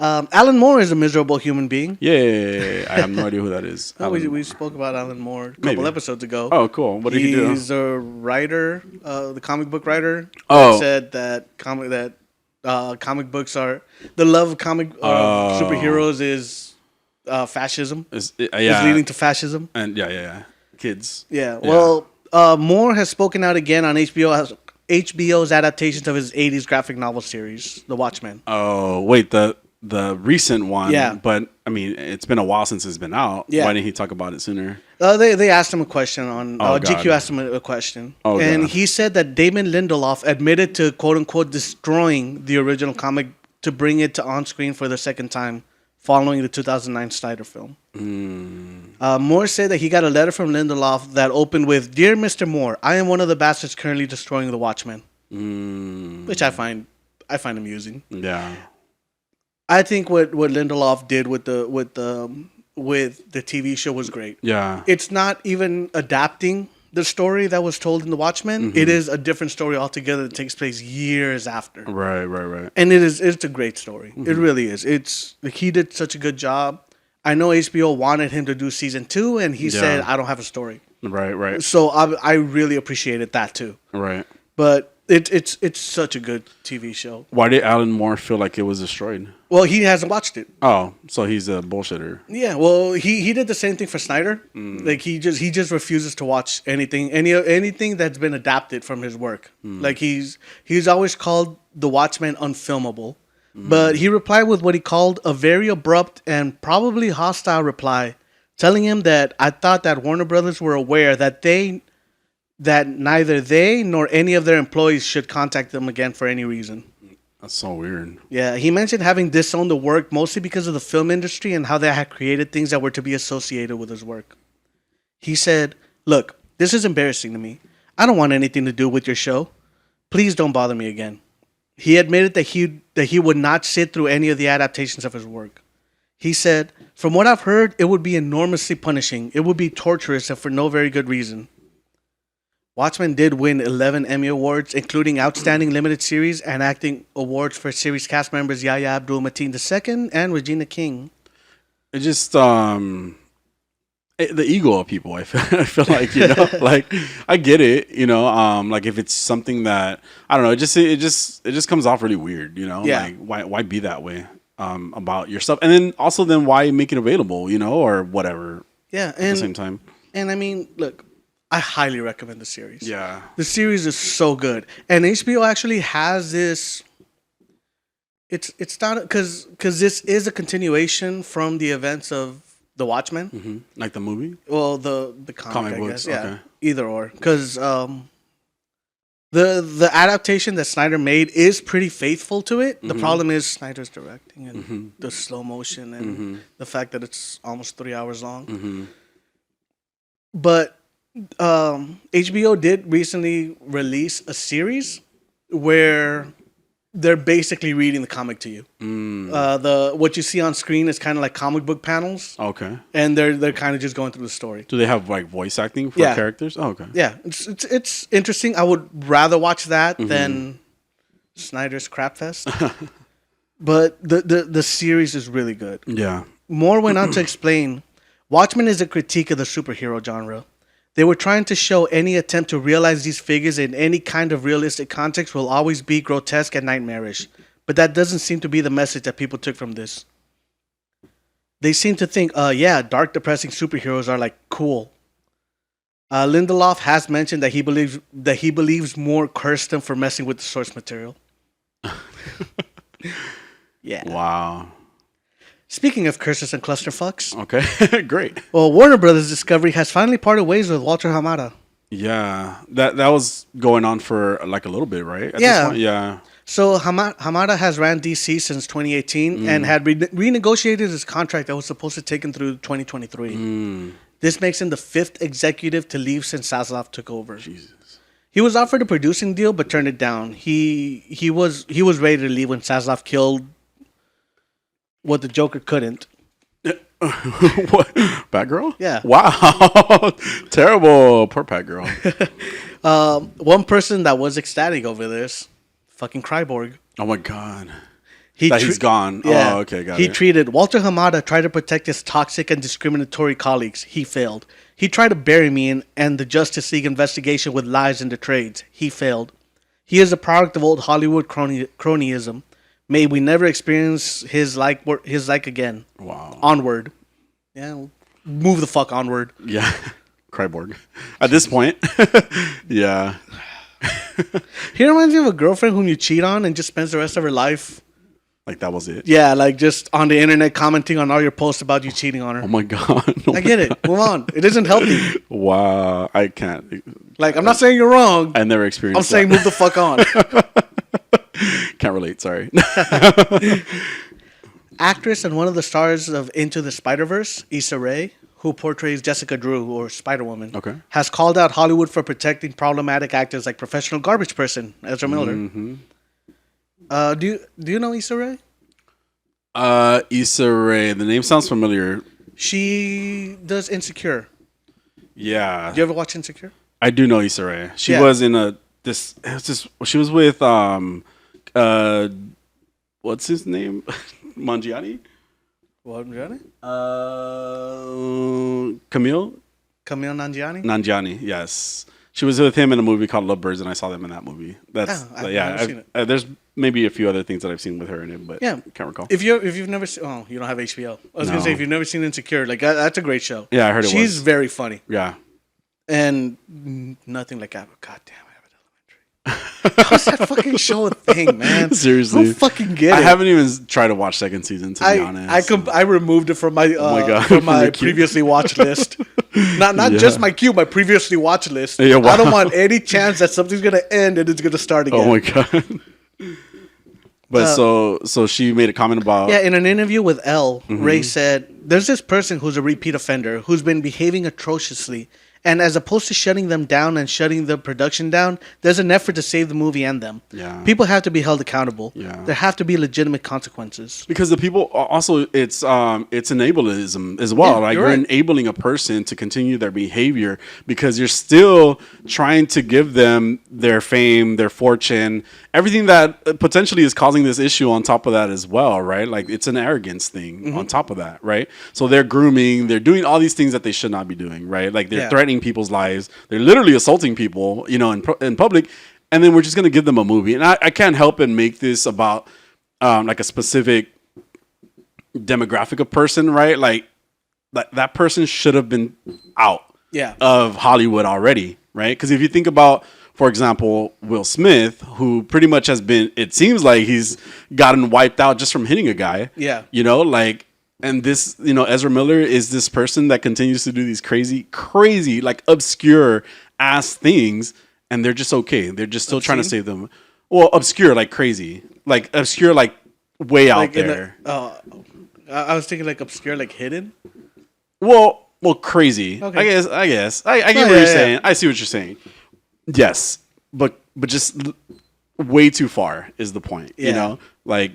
Alan Moore is a miserable human being. Yeah. I have no idea who that is. We spoke about Alan Moore a couple episodes ago. Oh, cool. What did he do? He's a writer, the comic book writer. Oh. Said that comic books are the love of superheroes is fascism. Is leading to fascism. And yeah. Kids. Yeah. Well, Moore has spoken out again on HBO's adaptations of his 80s graphic novel series, The Watchmen. Oh, wait, the recent one. Yeah. But I mean, it's been a while since it's been out. Yeah. Why didn't he talk about it sooner? They asked him a question on God. GQ asked him a question, God. he said that Damon Lindelof admitted to quote unquote destroying the original comic to bring it to on screen for the second time following the 2009 Snyder film. Moore said that he got a letter from Lindelof that opened with, "Dear Mr. Moore, I am one of the bastards currently destroying the Watchmen," which I find amusing. Yeah. I think what Lindelof did with the TV show was great. Yeah. It's not even adapting the story that was told in The Watchmen. It is a different story altogether that takes place years after. Right. And it's a great story. It really is. It's like he did such a good job. I know HBO wanted him to do season 2 and he said, "I don't have a story." Right. So I really appreciated that too. Right. But it's such a good TV show. Why did Alan Moore feel like it was destroyed? Well, he hasn't watched it. Oh, so he's a bullshitter. Yeah, well, he did the same thing for Snyder. Like he just refuses to watch anything that's been adapted from his work. Like he's always called The Watchmen unfilmable. But he replied with what he called a very abrupt and probably hostile reply, telling him that I thought that Warner Brothers were aware that neither they nor any of their employees should contact them again for any reason. That's so weird. Yeah, he mentioned having disowned the work mostly because of the film industry and how they had created things that were to be associated with his work. He said, "Look, this is embarrassing to me. I don't want anything to do with your show. Please don't bother me again." He admitted that he would not sit through any of the adaptations of his work. He said, "From what I've heard, it would be enormously punishing. It would be torturous and for no very good reason." Watchmen did win 11 Emmy Awards, including Outstanding Limited Series and Acting Awards for series cast members Yahya Abdul-Mateen II and Regina King. It just the ego of people. I feel like like I get it. Like if it's something that I don't know, it just comes off really weird. Yeah. Like why be that way about your stuff, and then why make it available? Or whatever. Yeah, at the same time. And I mean, look. I highly recommend the series. Yeah. The series is so good. And HBO actually has this... It's not... Because this is a continuation from the events of The Watchmen. Mm-hmm. Like the movie? Well, the comic I books, guess. Yeah. okay. Either or. Because the adaptation that Snyder made is pretty faithful to it. The problem is Snyder's directing and the slow motion and the fact that it's almost 3 hours long. But... HBO did recently release a series where they're basically reading the comic to you. The what you see on screen is kind of like comic book panels, Okay. and they're kind of just going through the story. Do they have like voice acting for Yeah. characters? Oh, okay. Yeah, it's interesting. I would rather watch that than Snyder's Crap Fest. But the series is really good. Yeah. Moore went on to explain, Watchmen is a critique of the superhero genre. They were trying to show any attempt to realize these figures in any kind of realistic context will always be grotesque and nightmarish. But that doesn't seem to be the message that people took from this. They seem to think, yeah, dark, depressing superheroes are like cool. Lindelof has mentioned that he believes Moore cursed him for messing with the source material. Yeah. Wow. Speaking of curses and clusterfucks, Okay. Great. well, Warner Brothers Discovery has finally parted ways with Walter Hamada. Yeah. That was going on for like a little bit, right? At Yeah. This point? Yeah. So Hamada has ran DC since 2018 and had renegotiated his contract that was supposed to take him through 2023. This makes him the 5th executive to leave since Zaslav took over. Jesus. He was offered a producing deal but turned it down. He was ready to leave when Zaslav killed what the Joker couldn't. What? Batgirl? Yeah. Wow. Terrible. Poor Batgirl. One person that was ecstatic over this, fucking Kryborg. Oh my God. He's gone. Yeah. Oh, okay. Got he it. treated Walter Hamada tried to protect his toxic and discriminatory colleagues. He failed. He tried to bury me and the Justice League investigation with lies and the trades. He failed. He is a product of old Hollywood cronyism. May we never experience his like again. Wow. Onward. Yeah. Move the fuck onward. Yeah. Kryborg. At this point. Yeah. He reminds me of a girlfriend whom you cheat on and just spends the rest of her life. Like that was it. Yeah, like just on the internet commenting on all your posts about you cheating on her. Oh my God. Oh I get it. Move on. It isn't healthy. Wow. I can't. Like, I'm not saying you're wrong. I never experienced I'm saying that. move the fuck on. Can't relate. Sorry. Actress and one of the stars of Into the Spider-Verse, Issa Rae, who portrays Jessica Drew or Spider-Woman, Okay. has called out Hollywood for protecting problematic actors like professional garbage person Ezra Miller. Do you know Issa Rae? Issa Rae. The name sounds familiar. She does Insecure. Yeah. Did you ever watch Insecure? I do know Issa Rae. She Yeah. was in she was with what's his name? Mangiani? What, Nanjiani? Camille Camille Nanjiani? Nanjiani, yes. She was with him in a movie called Lovebirds, and I saw them in that movie. That's I've never seen it. there's maybe a few other things that I've seen with her in it, but Yeah. can't recall. If you've never seen, you don't have HBO. I was gonna say No. if you've never seen Insecure, like that's a great show. Yeah, I heard it She's was. very funny Yeah. and nothing like Abbott. God damn, Abbott Elementary. How's that fucking show a thing, man? Seriously. I don't fucking get it. I haven't even tried to watch second season, to be honest. I removed it from my my God. from From my your queue. previously watched list. Not Yeah. just my queue, my previously watched list. Yeah, wow. I don't want any chance that something's gonna end and it's gonna start again. Oh my God. But so she made a comment about Yeah, in an interview with Elle, Mm-hmm. Ray said, "There's this person who's a repeat offender who's been behaving atrociously, and as opposed to shutting them down and shutting the production down, there's an effort to save the movie and them. Yeah. People have to be held accountable. Yeah. There have to be legitimate consequences." because the people also it's enablism as well. Yeah, like you're you're right. enabling a person to continue their behavior because you're still trying to give them their fame, their fortune, everything that potentially is causing this issue on top of that as well, right? Like it's an arrogance thing Mm-hmm. on top of that, right? So they're grooming, they're doing all these things that they should not be doing, right? Like they're Yeah. threatening people's lives, they're literally assaulting people, in public, and then we're just gonna give them a movie. And I can't help and make this about like a specific demographic of person, right? Like that person should have been out Yeah. of Hollywood already, right? Because if you think about, for example, Will Smith, who pretty much has been, it seems like he's gotten wiped out just from hitting a guy. Yeah. And this, Ezra Miller is this person that continues to do these crazy, like obscure ass things, and they're just okay. They're just still trying to save them. Well, obscure, like crazy, like obscure, like way out Like in there. I was thinking like obscure, like hidden. Well, crazy. Okay. I guess. I get Oh, what you're yeah, saying. yeah. I see what you're saying. Yes, but just way too far is the point. You Yeah. know, like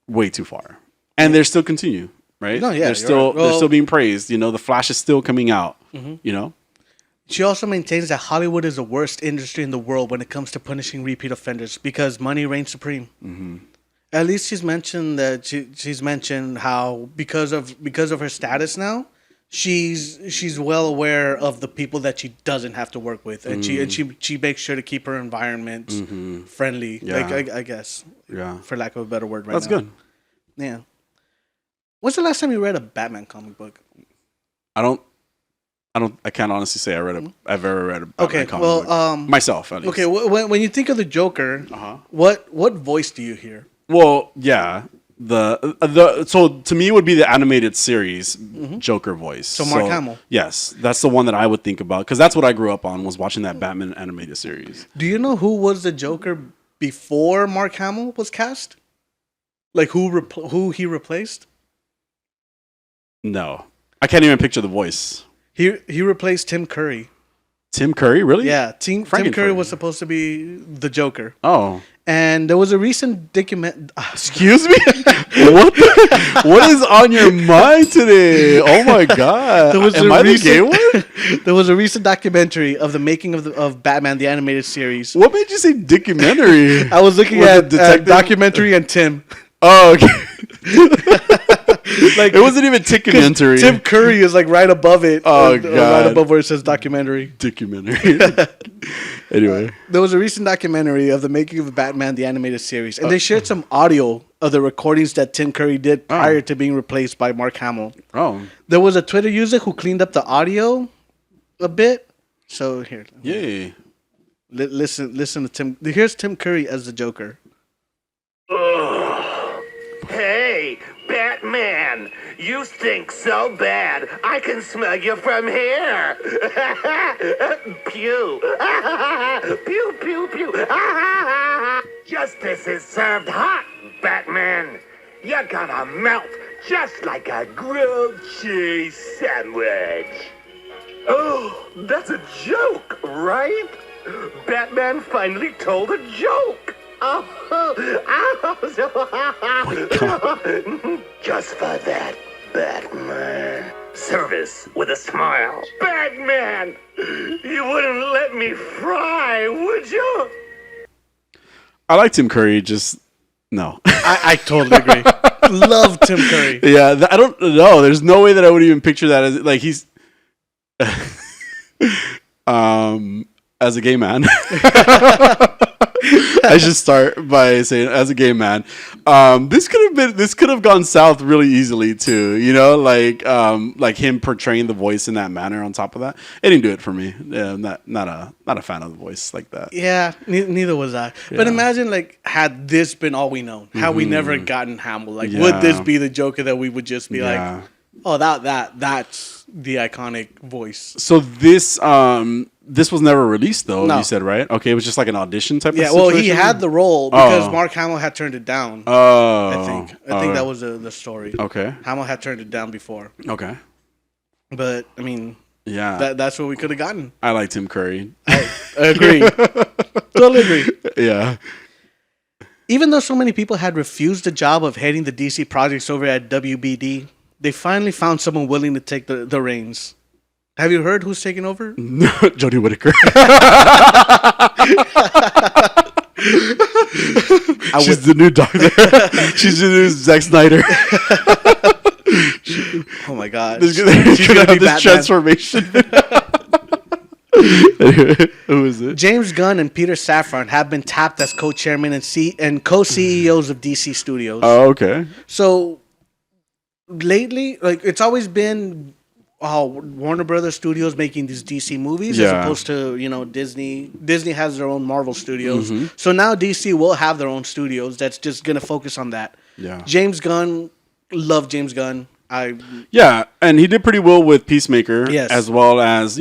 way too far, and they're still continue, right? No, yeah, they're you're still right. Well- they're still being praised. You know, the Flash is still coming out. You know, She also maintains that Hollywood is the worst industry in the world when it comes to punishing repeat offenders because money reigns supreme. At least she's mentioned that she's mentioned how because of her status now, she's well aware of the people that she doesn't have to work with, and she makes sure to keep her environment friendly. Yeah. Like I guess, yeah, for lack of a better word, right that's now. good. Yeah. When's the last time you read a Batman comic book? I can't honestly say I've ever read a Batman Okay, comic well, book. Myself at least. Okay, when you think of the Joker, Uh-huh. what voice do you hear? Well, yeah. So to me it would be the animated series Joker voice. So Mark Hamill. Yes, that's the one that I would think about because that's what I grew up on was watching that Batman animated series. Do you know who was the Joker before Mark Hamill was cast? Like who he replaced? No, I can't even picture the voice. He replaced Tim Curry. Tim Curry, really? Yeah, Tim Curry Frankenfurter. was supposed to be the Joker. Oh, And there was a recent document. excuse me. What is on your mind today? Oh my god! Am I the gay one? There was a recent documentary of the making of Batman the animated series. What made you say documentary? I was looking Was at it detective? documentary and Tim. Oh, okay. Like It wasn't even documentary. Tim Curry is like right above it. Oh, right God. above where it says documentary. Documentary. Anyway. There was a recent documentary of the making of Batman the animated series, and they shared some audio of the recordings that Tim Curry did prior to being replaced by Mark Hamill. Oh, There was a Twitter user who cleaned up the audio a bit. So here, yay. listen to Tim. Here's Tim Curry as the Joker. Hey, Batman! You stink so bad, I can smell you from here! Pew! Pew, pew, pew! Justice is served hot, Batman! You're gonna melt just like a grilled cheese sandwich! Oh, that's a joke, right? Batman finally told a joke! Oh, just for that, Batman. Service with a smile. Batman! You wouldn't let me fry, would you? I like Tim Curry, just no. I totally agree. Love Tim Curry. Yeah, I don't know. There's no way that I would even picture that as like he's as a gay man. I should start by saying, as a gay man, this could have gone south really easily too. You know, like him portraying the voice in that manner. On top of that, it didn't do it for me. Yeah, I'm not a fan of the voice like that. Yeah, neither was I. But Yeah. imagine, like, had this been all we known, had we never gotten Hamill, like, Yeah. would this be the Joker that we would just be Yeah. like, oh, that's the iconic voice? So this was never released though. No. You said, right? Okay, it was just like an audition type. Yeah, of well, situation? he had the role because Oh. Mark Hamill had turned it down. Oh, I think that was the story. Okay. Hamill had turned it down before, Okay. but I mean, Yeah. that's what we could have gotten. I like Tim Curry. I agree, totally agree. Yeah. Even though so many people had refused the job of heading the DC projects over at WBD, they finally found someone willing to take the reins. Have you heard who's taking over? Jodie Whittaker. She's the new doctor. She's the new Zack Snyder. Oh my god, She's she's gonna gonna have be this Batman. transformation. Anyway, who is it? James Gunn and Peter Safran have been tapped as co-chairman and co-CEOs of DC Studios. Oh, okay. So lately, like, it's always been Warner Brothers Studios making these DC movies as Yeah. opposed to, Disney. Disney has their own Marvel Studios. Mm-hmm. So now DC will have their own studios that's just going to focus on that. Yeah. James Gunn, love James Gunn. Yeah, and he did pretty well with Peacemaker, Yes. as well as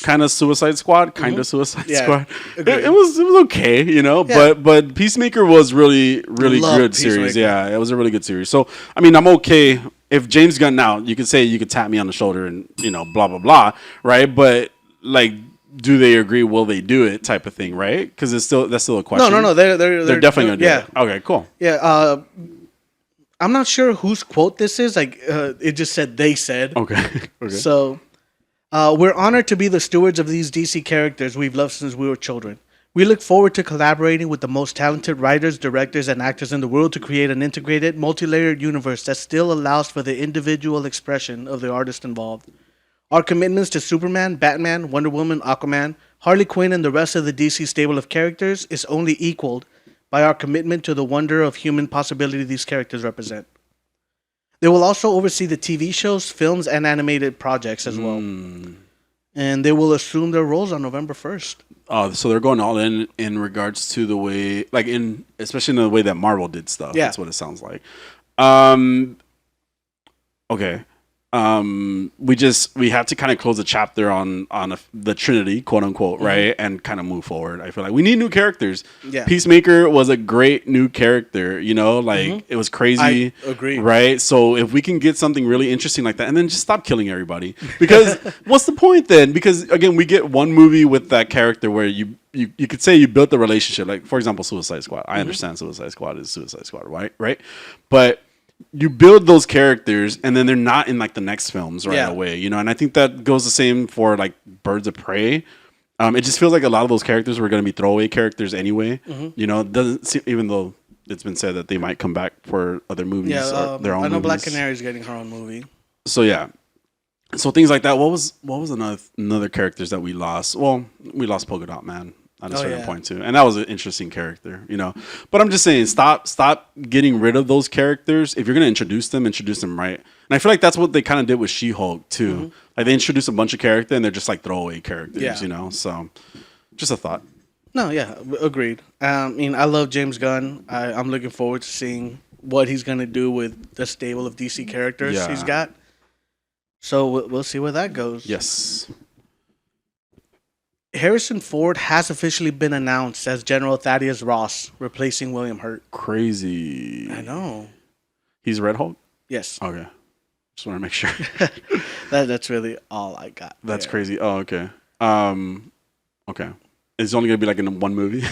kind of Suicide Squad, kind of Suicide Yeah, Squad. agreed. It was okay, Yeah. but Peacemaker was really Love good series. Peacemaker. Yeah, it was a really good series. So I mean, I'm okay if James Gunn now you could tap me on the shoulder and blah blah blah, right? But like do they agree? Will they do it? Type of thing, right? Because that's still a question. No. They're definitely gonna do yeah. it. Okay, cool. Yeah. I'm not sure whose quote this is. Like, it just said they said. Okay. Okay. So, we're honored to be the stewards of these DC characters we've loved since we were children. We look forward to collaborating with the most talented writers, directors, and actors in the world to create an integrated, multi-layered universe that still allows for the individual expression of the artist involved. Our commitments to Superman, Batman, Wonder Woman, Aquaman, Harley Quinn, and the rest of the DC stable of characters is only equaled by our commitment to the wonder of human possibility these characters represent. They will also oversee the TV shows, films, and animated projects as well. And they will assume their roles on November 1st. So they're going all in regards to the way, like especially in the way that Marvel did stuff. Yeah. That's what it sounds like. Okay. We have to kind of close the chapter on the Trinity, quote unquote, right, and kind of move forward. I feel like we need new characters. Yeah. Peacemaker was a great new character. It was crazy. I agree. Right. So if we can get something really interesting like that, and then just stop killing everybody, because what's the point then? Because again, we get one movie with that character where you could say you built the relationship. Like for example, Suicide Squad. I understand Suicide Squad is Suicide Squad, right? But you build those characters and then they're not in like the next films right away, and I think that goes the same for like Birds of Prey. It just feels like a lot of those characters were going to be throwaway characters anyway. It doesn't seem, even though it's been said that they might come back for other movies or their own I know movies. Black Canary's getting her own movie. So yeah. So things like that. What was another characters that we lost? Well, we lost Polka Dot Man at a certain point too, and that was an interesting character, But I'm just saying, stop getting rid of those characters. If you're gonna introduce them right. And I feel like that's what they kind of did with She-Hulk too. Like they introduced a bunch of characters and they're just like throwaway characters, So, just a thought. No, yeah, agreed. I love James Gunn. I'm looking forward to seeing what he's gonna do with the stable of DC characters he's got. So we'll see where that goes. Yes. Harrison Ford has officially been announced as General Thaddeus Ross, replacing William Hurt. Crazy. I know. He's Red Hulk? Yes. Okay. Just want to make sure. That's really all I got. That's crazy. Oh, okay. Okay. It's only going to be like in one movie?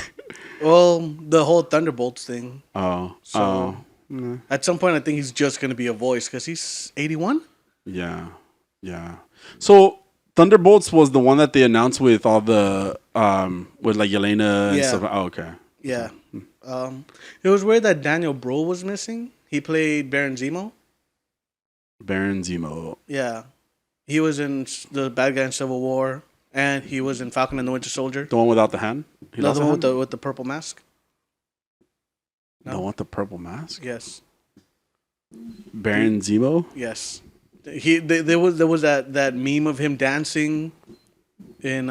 Well, the whole Thunderbolts thing. Oh. So, at some point, I think he's just going to be a voice because he's 81? Yeah. So Thunderbolts was the one that they announced with all the with like Yelena and stuff. Oh, okay. Yeah. It was weird that Daniel Bruhl was missing. He played Baron Zemo. Baron Zemo. Yeah. He was in the bad guy in Civil War, and he was in Falcon and the Winter Soldier. The one without the hand? No, the one with the purple mask. No? The one with the purple mask? Yes. Baron Zemo? Yes. There was that meme of him dancing in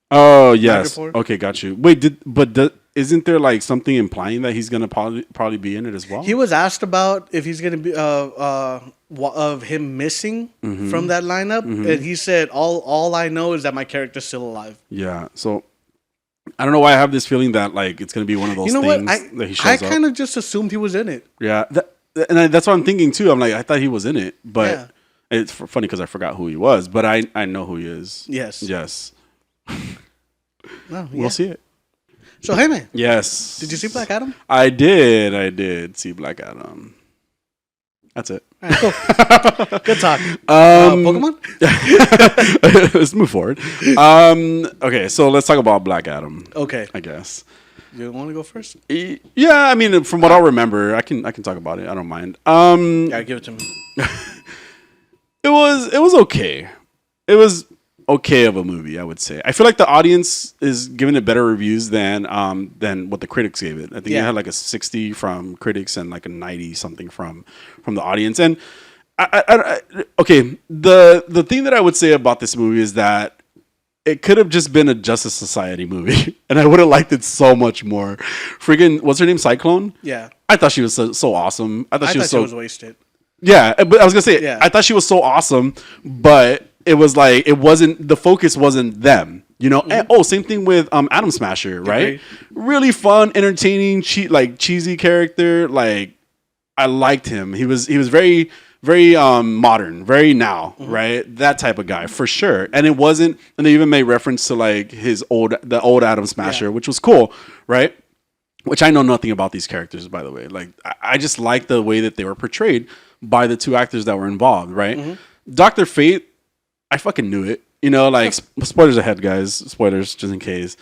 Oh yes. Okay, got you. Wait, isn't there like something implying that he's gonna probably be in it as well? He was asked about if he's gonna be of him missing from that lineup, and he said, "All I know is that my character's still alive." Yeah. So I don't know why I have this feeling that like it's gonna be one of those things that he shows up. I kind of just assumed he was in it. Yeah. That's what I'm thinking too. I'm like, I thought he was in it, but it's funny because I forgot who he was. But I know who he is. Yes. We'll see it. So hey man, yes. Did you see Black Adam? I did see Black Adam. That's it. All right, cool. Good talk. Pokemon. Let's move forward. Okay, so let's talk about Black Adam. Okay. I guess. You want to go first? Yeah, I mean, from what I remember, I can talk about it. I don't mind. Yeah, give it to me. It was okay. It was okay of a movie, I would say. I feel like the audience is giving it better reviews than what the critics gave it. I think it had like a 60 from critics and like a 90 something from the audience. And okay, the thing that I would say about this movie is that it could have just been a Justice Society movie, and I would have liked it so much more. Friggin', what's her name? Cyclone? Yeah. I thought she was so awesome. I thought she was wasted. Yeah, but I was gonna say, I thought she was so awesome, but it was like the focus wasn't them, And, same thing with Atom Smasher, right? Really fun, entertaining, cheesy character. Like I liked him. He was very very modern, very now, right? That type of guy for sure. And it wasn't, and they even made reference to like the old Atom Smasher, which was cool, right? Which I know nothing about these characters, by the way. Like I just like the way that they were portrayed by the two actors that were involved, right? Dr. Fate, I fucking knew it. You know, like spoilers ahead, guys. Spoilers just in case.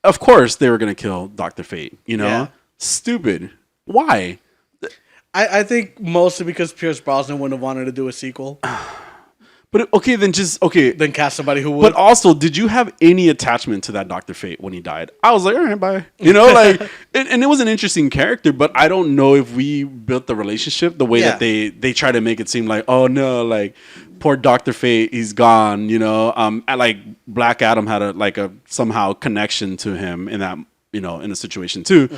Of course they were gonna kill Dr. Fate. You know, stupid. Why? I think mostly because Pierce Brosnan wouldn't have wanted to do a sequel. But okay, then Then cast somebody who would. But also, did you have any attachment to that Dr. Fate when he died? I was like, all right, bye. You know, like, and it was an interesting character, but I don't know if we built the relationship the way that they try to make it seem like, oh no, like poor Dr. Fate, he's gone. You know, like Black Adam had a somehow connection to him in that, you know, in a situation too,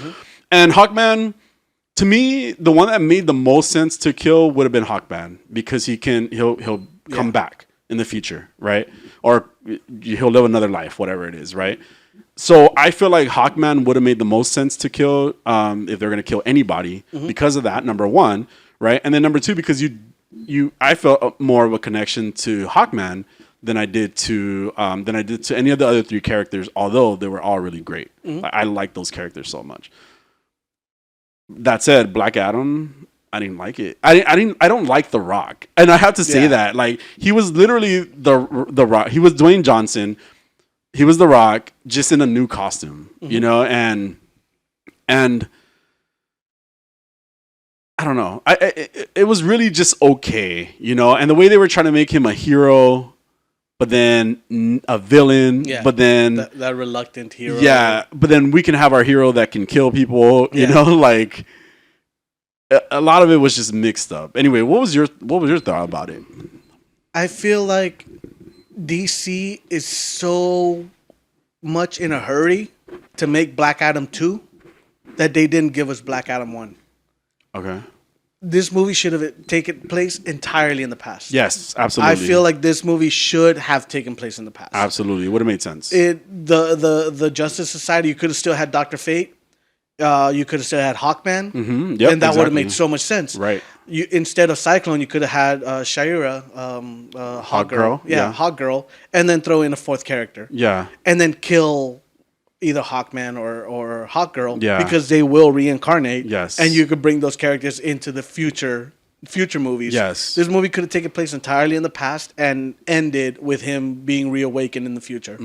and Hawkman. To me, the one that made the most sense to kill would have been Hawkman because he'll come back in the future, right? Or he'll live another life, whatever it is, right? So I feel like Hawkman would have made the most sense to kill if they're gonna kill anybody because of that. Number one, right? And then number two, because I felt more of a connection to Hawkman than I did to any of the other three characters, although they were all really great. I like those characters so much. That said, Black Adam, I didn't like it. I don't like The Rock, and I have to say that like he was literally the Rock. He was Dwayne Johnson. He was The Rock, just in a new costume, you know, and I don't know. It was really just okay, you know, and the way they were trying to make him a hero. But then a villain, but then that reluctant hero. Yeah, but then we can have our hero that can kill people. You know, like a lot of it was just mixed up. Anyway, what was your thought about it? I feel like DC is so much in a hurry to make Black Adam 2 that they didn't give us Black Adam 1. Okay. This movie should have taken place entirely in the past. Yes, absolutely. I feel like this movie should have taken place in the past. Absolutely. It would have made sense. The Justice Society, you could have still had Dr. Fate. You could have still had Hawkman. And that would have made so much sense. Right. Instead of Cyclone, you could have had Shira, Hawk Girl. Yeah, Hawk Girl. And then throw in a fourth character. Yeah. And then kill either Hawkman or Hawk Girl, because they will reincarnate. Yes. And you could bring those characters into the future movies. Yes. This movie could have taken place entirely in the past and ended with him being reawakened in the future.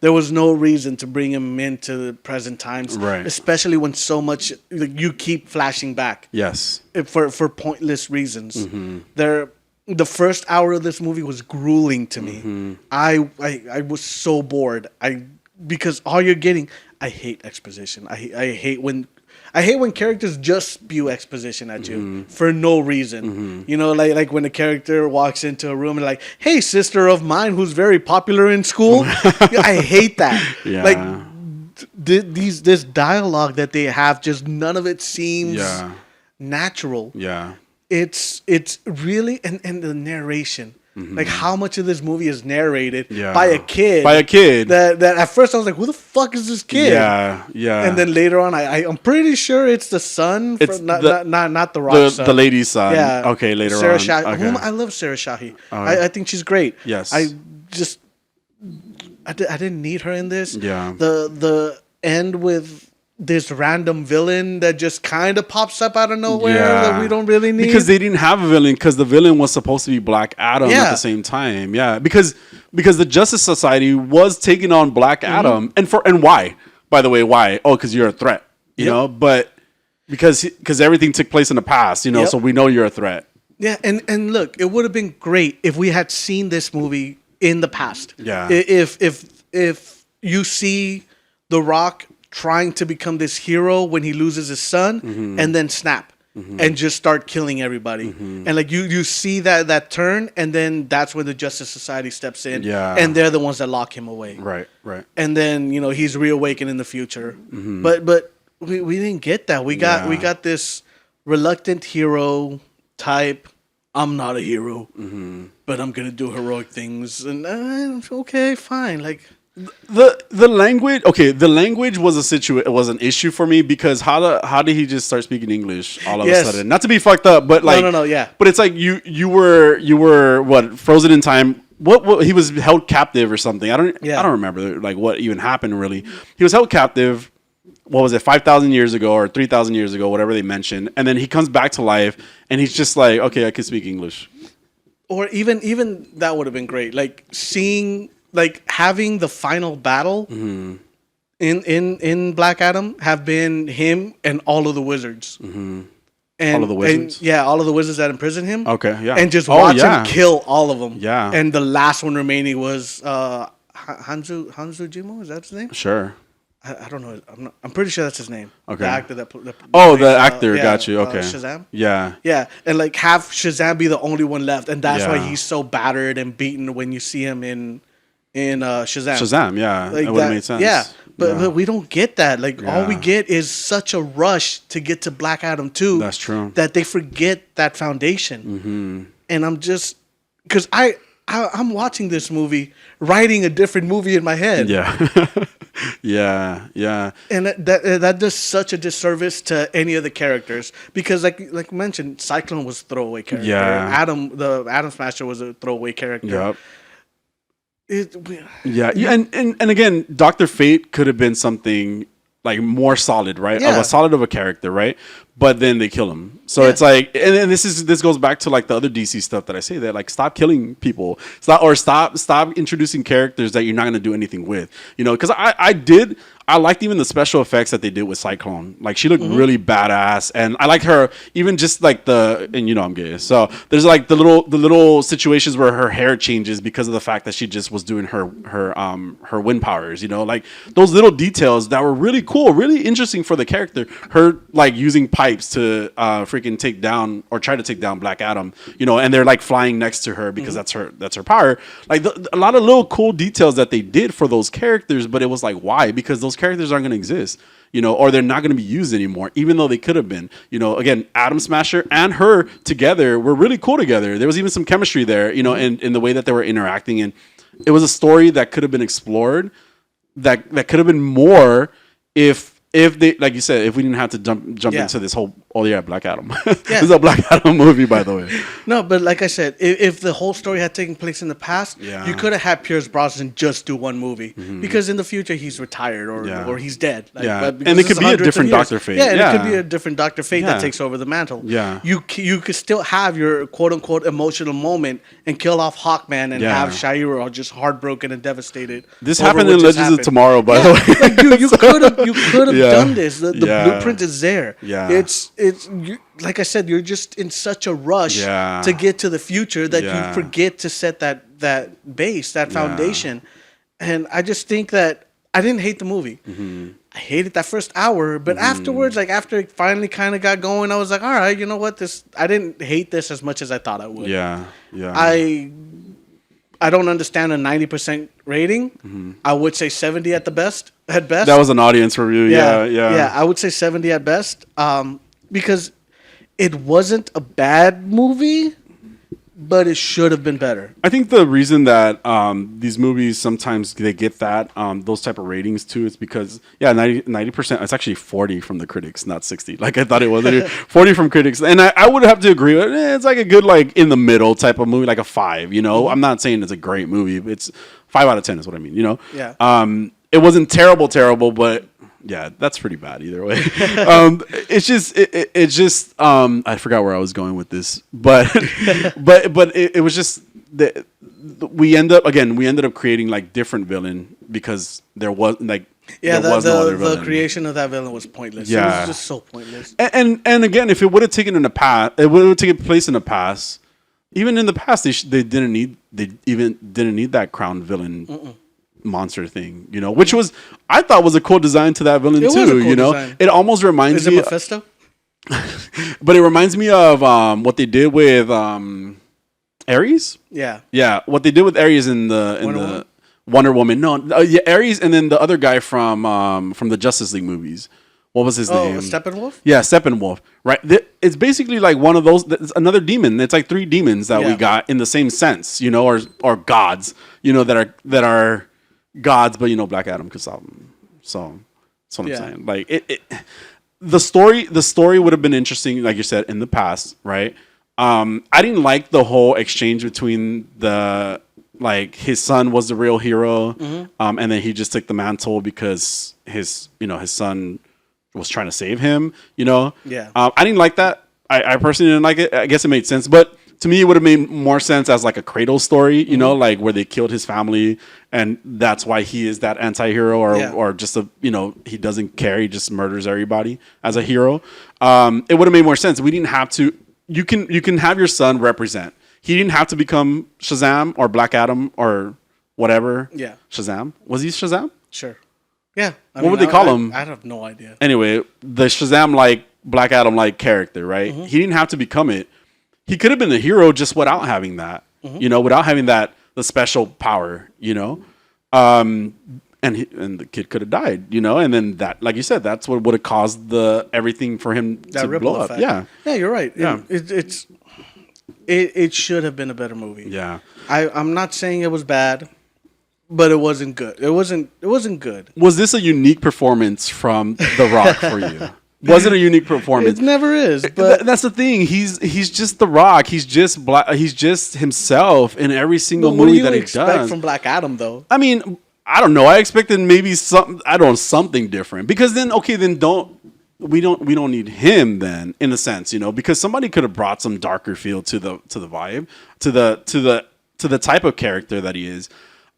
There was no reason to bring him into the present times, right? Especially when so much you keep flashing back. Yes. For pointless reasons. The first hour of this movie was grueling to me. I was so bored. Because all you're getting, I hate exposition. I hate when characters just spew exposition at you for no reason. You know, like when a character walks into a room and like, "Hey, sister of mine who's very popular in school." I hate that. Yeah. Like this dialogue that they have, just none of it seems natural. Yeah. It's really and the narration. Like how much of this movie is narrated by a kid? That at first I was like, "Who the fuck is this kid?" Yeah, yeah. And then later on, I'm pretty sure it's the son. It's not the Rock's son. The lady's son. Yeah. Okay. Later Sarah on. Shahi, Okay. I love Sarah Shahi. Right. I think she's great. Yes. I didn't need her in this. Yeah. The end with this random villain that just kind of pops up out of nowhere that we don't really need. Because they didn't have a villain, because the villain was supposed to be Black Adam at the same time. Yeah, because the Justice Society was taking on Black Adam, and why? By the way, why? Oh, because you're a threat, you know. But because everything took place in the past, you know, so we know you're a threat. Yeah, and look, it would have been great if we had seen this movie in the past. Yeah. If you see The Rock trying to become this hero when he loses his son, and then snap and just start killing everybody, and like you see that turn, and then that's when the Justice Society steps in, and they're the ones that lock him away, right, and then he's reawakened in the future, but we didn't get that. We got this reluctant hero type. I'm not a hero, but I'm gonna do heroic things, and okay, fine, like. The language, okay, the language was was an issue for me because how did he just start speaking English all of a sudden? Not to be fucked up, but like no, yeah. But it's like you were what, frozen in time. What he was held captive or something. I don't remember like what even happened really. He was held captive. What was it, 5,000 years ago or 3,000 years ago, whatever they mentioned, and then he comes back to life and he's just like, okay, I can speak English. Or even that would have been great. Like having the final battle in Black Adam have been him and all of the wizards. And, all of the wizards? All of the wizards that imprison him. Okay, yeah. And just watch him kill all of them. Yeah. And the last one remaining was Hanzo Jimo, is that his name? Sure. I don't know. I'm pretty sure that's his name. Okay. The actor that the actor. Got you. Okay. Shazam. Yeah. Yeah, and like have Shazam be the only one left, and that's why he's so battered and beaten when you see him in Shazam. Shazam. Yeah, like it would have made sense. Yeah, but we don't get that. Like all we get is such a rush to get to Black Adam 2. That's true. That they forget that foundation. And I'm just because I'm watching this movie, writing a different movie in my head. Yeah. yeah. And that does such a disservice to any of the characters because, like mentioned, Cyclone was a throwaway character. Yeah. The Atom Smasher was a throwaway character. Yep. And again, Dr. Fate could have been something like more solid, right? Yeah. Of a solid of a character, right? But then they kill him. So it's like, and this goes back to like the other DC stuff that I say that like stop killing people, stop introducing characters that you're not going to do anything with, you know? Because I liked even the special effects that they did with Cyclone. Like she looked really badass, and I like her even just like and you know I'm gay, so there's like the little situations where her hair changes because of the fact that she just was doing her wind powers, you know, like those little details that were really cool, really interesting for the character. Her like using pipes to freaking try to take down Black Adam, you know, and they're like flying next to her because that's her power. Like a lot of little cool details that they did for those characters, but it was like, why? Because those characters aren't going to exist, you know, or they're not going to be used anymore, even though they could have been, you know. Again, Atom Smasher and her together were really cool together. There was even some chemistry there, you know, in the way that they were interacting, and it was a story that could have been explored, that could have been more if they, like you said, if we didn't have to jump into this whole, Black Adam. This is a Black Adam movie, by the way. No, but like I said, if the whole story had taken place in the past, you could have had Pierce Brosnan just do one movie because in the future he's retired or he's dead. Like, and it could be a different Dr. Fate. Yeah, and it could be a different Dr. Fate that takes over the mantle. Yeah, you could still have your quote unquote emotional moment and kill off Hawkman and have Shira just heartbroken and devastated. This happened in Legends of Tomorrow, by the way. Like you could have done this. The bluept is there. Yeah. It's like I said, you're just in such a rush to get to the future that you forget to set that base, that foundation. And I just think that I didn't hate the movie. I hated that first hour, but afterwards, like after it finally kind of got going, I was like, all right, you know what? I didn't hate this as much as I thought I would. Yeah. I don't understand a 90% rating. I would say 70 at best. That was an audience review. Yeah. I would say 70 at best. Because it wasn't a bad movie, but it should have been better. I think the reason that these movies sometimes they get those type of ratings too is because 90%, it's actually 40 from the critics, not 60 like I thought it was. 40 from critics, and I would have to agree with it's like a good like in the middle type of movie, like a 5, you know. I'm not saying it's a great movie, it's 5 out of 10 is what I mean, you know. It wasn't terrible, but that's pretty bad either way. It's just I forgot where I was going with this, but it was just that we ended up creating like different villain because there was like no other villain. The creation of that villain was pointless. It was just so pointless. And again, if it would have taken place in the past. Even in the past, they didn't need that crown villain. Monster thing, you know, which I thought was a cool design to that villain too. You know, design. It almost reminds me. Is it Mephisto? But it reminds me of what they did with Ares. Yeah. What they did with Ares in the Wonder Woman. No, Ares, and then the other guy from the Justice League movies. What was his name? Steppenwolf? Yeah, Steppenwolf. Right. It's basically like one of those. It's another demon. It's like 3 demons that we got in the same sense, you know, or gods, you know, that are gods, but Black Adam could solve them. So that's what I'm Yeah. saying. Like the story would have been interesting, like you said, in the past, right? I didn't like the whole exchange between his son was the real hero, and then he just took the mantle because his son was trying to save him. Yeah. I didn't like that. I personally didn't like it. I guess it made sense, but to me, it would have made more sense as like a cradle story, like where they killed his family, and that's why he is that anti-hero, or just he doesn't care, he just murders everybody as a hero. It would have made more sense. We didn't have to. You can have your son represent. He didn't have to become Shazam or Black Adam or whatever. Yeah. Shazam, was he Shazam? Sure. Yeah. What would they call him? I have no idea. Anyway, the Shazam like Black Adam like character, right? He didn't have to become it. He could have been the hero just without having that, without having the special power, and the kid could have died, and then that, like you said, that's what would have caused everything for him That to ripple blow effect. up. Yeah, Yeah, you're right. Yeah. It should have been a better movie. yeah. I'm not saying it was bad, but it wasn't good. It wasn't good. Was this a unique performance from The Rock for you? Was it a unique performance? It never is. But That's the thing. He's just The Rock. He's just He's just himself in every single what do movie you that he expect does. from Black Adam, though? I mean, I don't know. I expected maybe something different, because then we don't need him then, in a sense, because somebody could have brought some darker feel to the vibe, to the type of character that he is.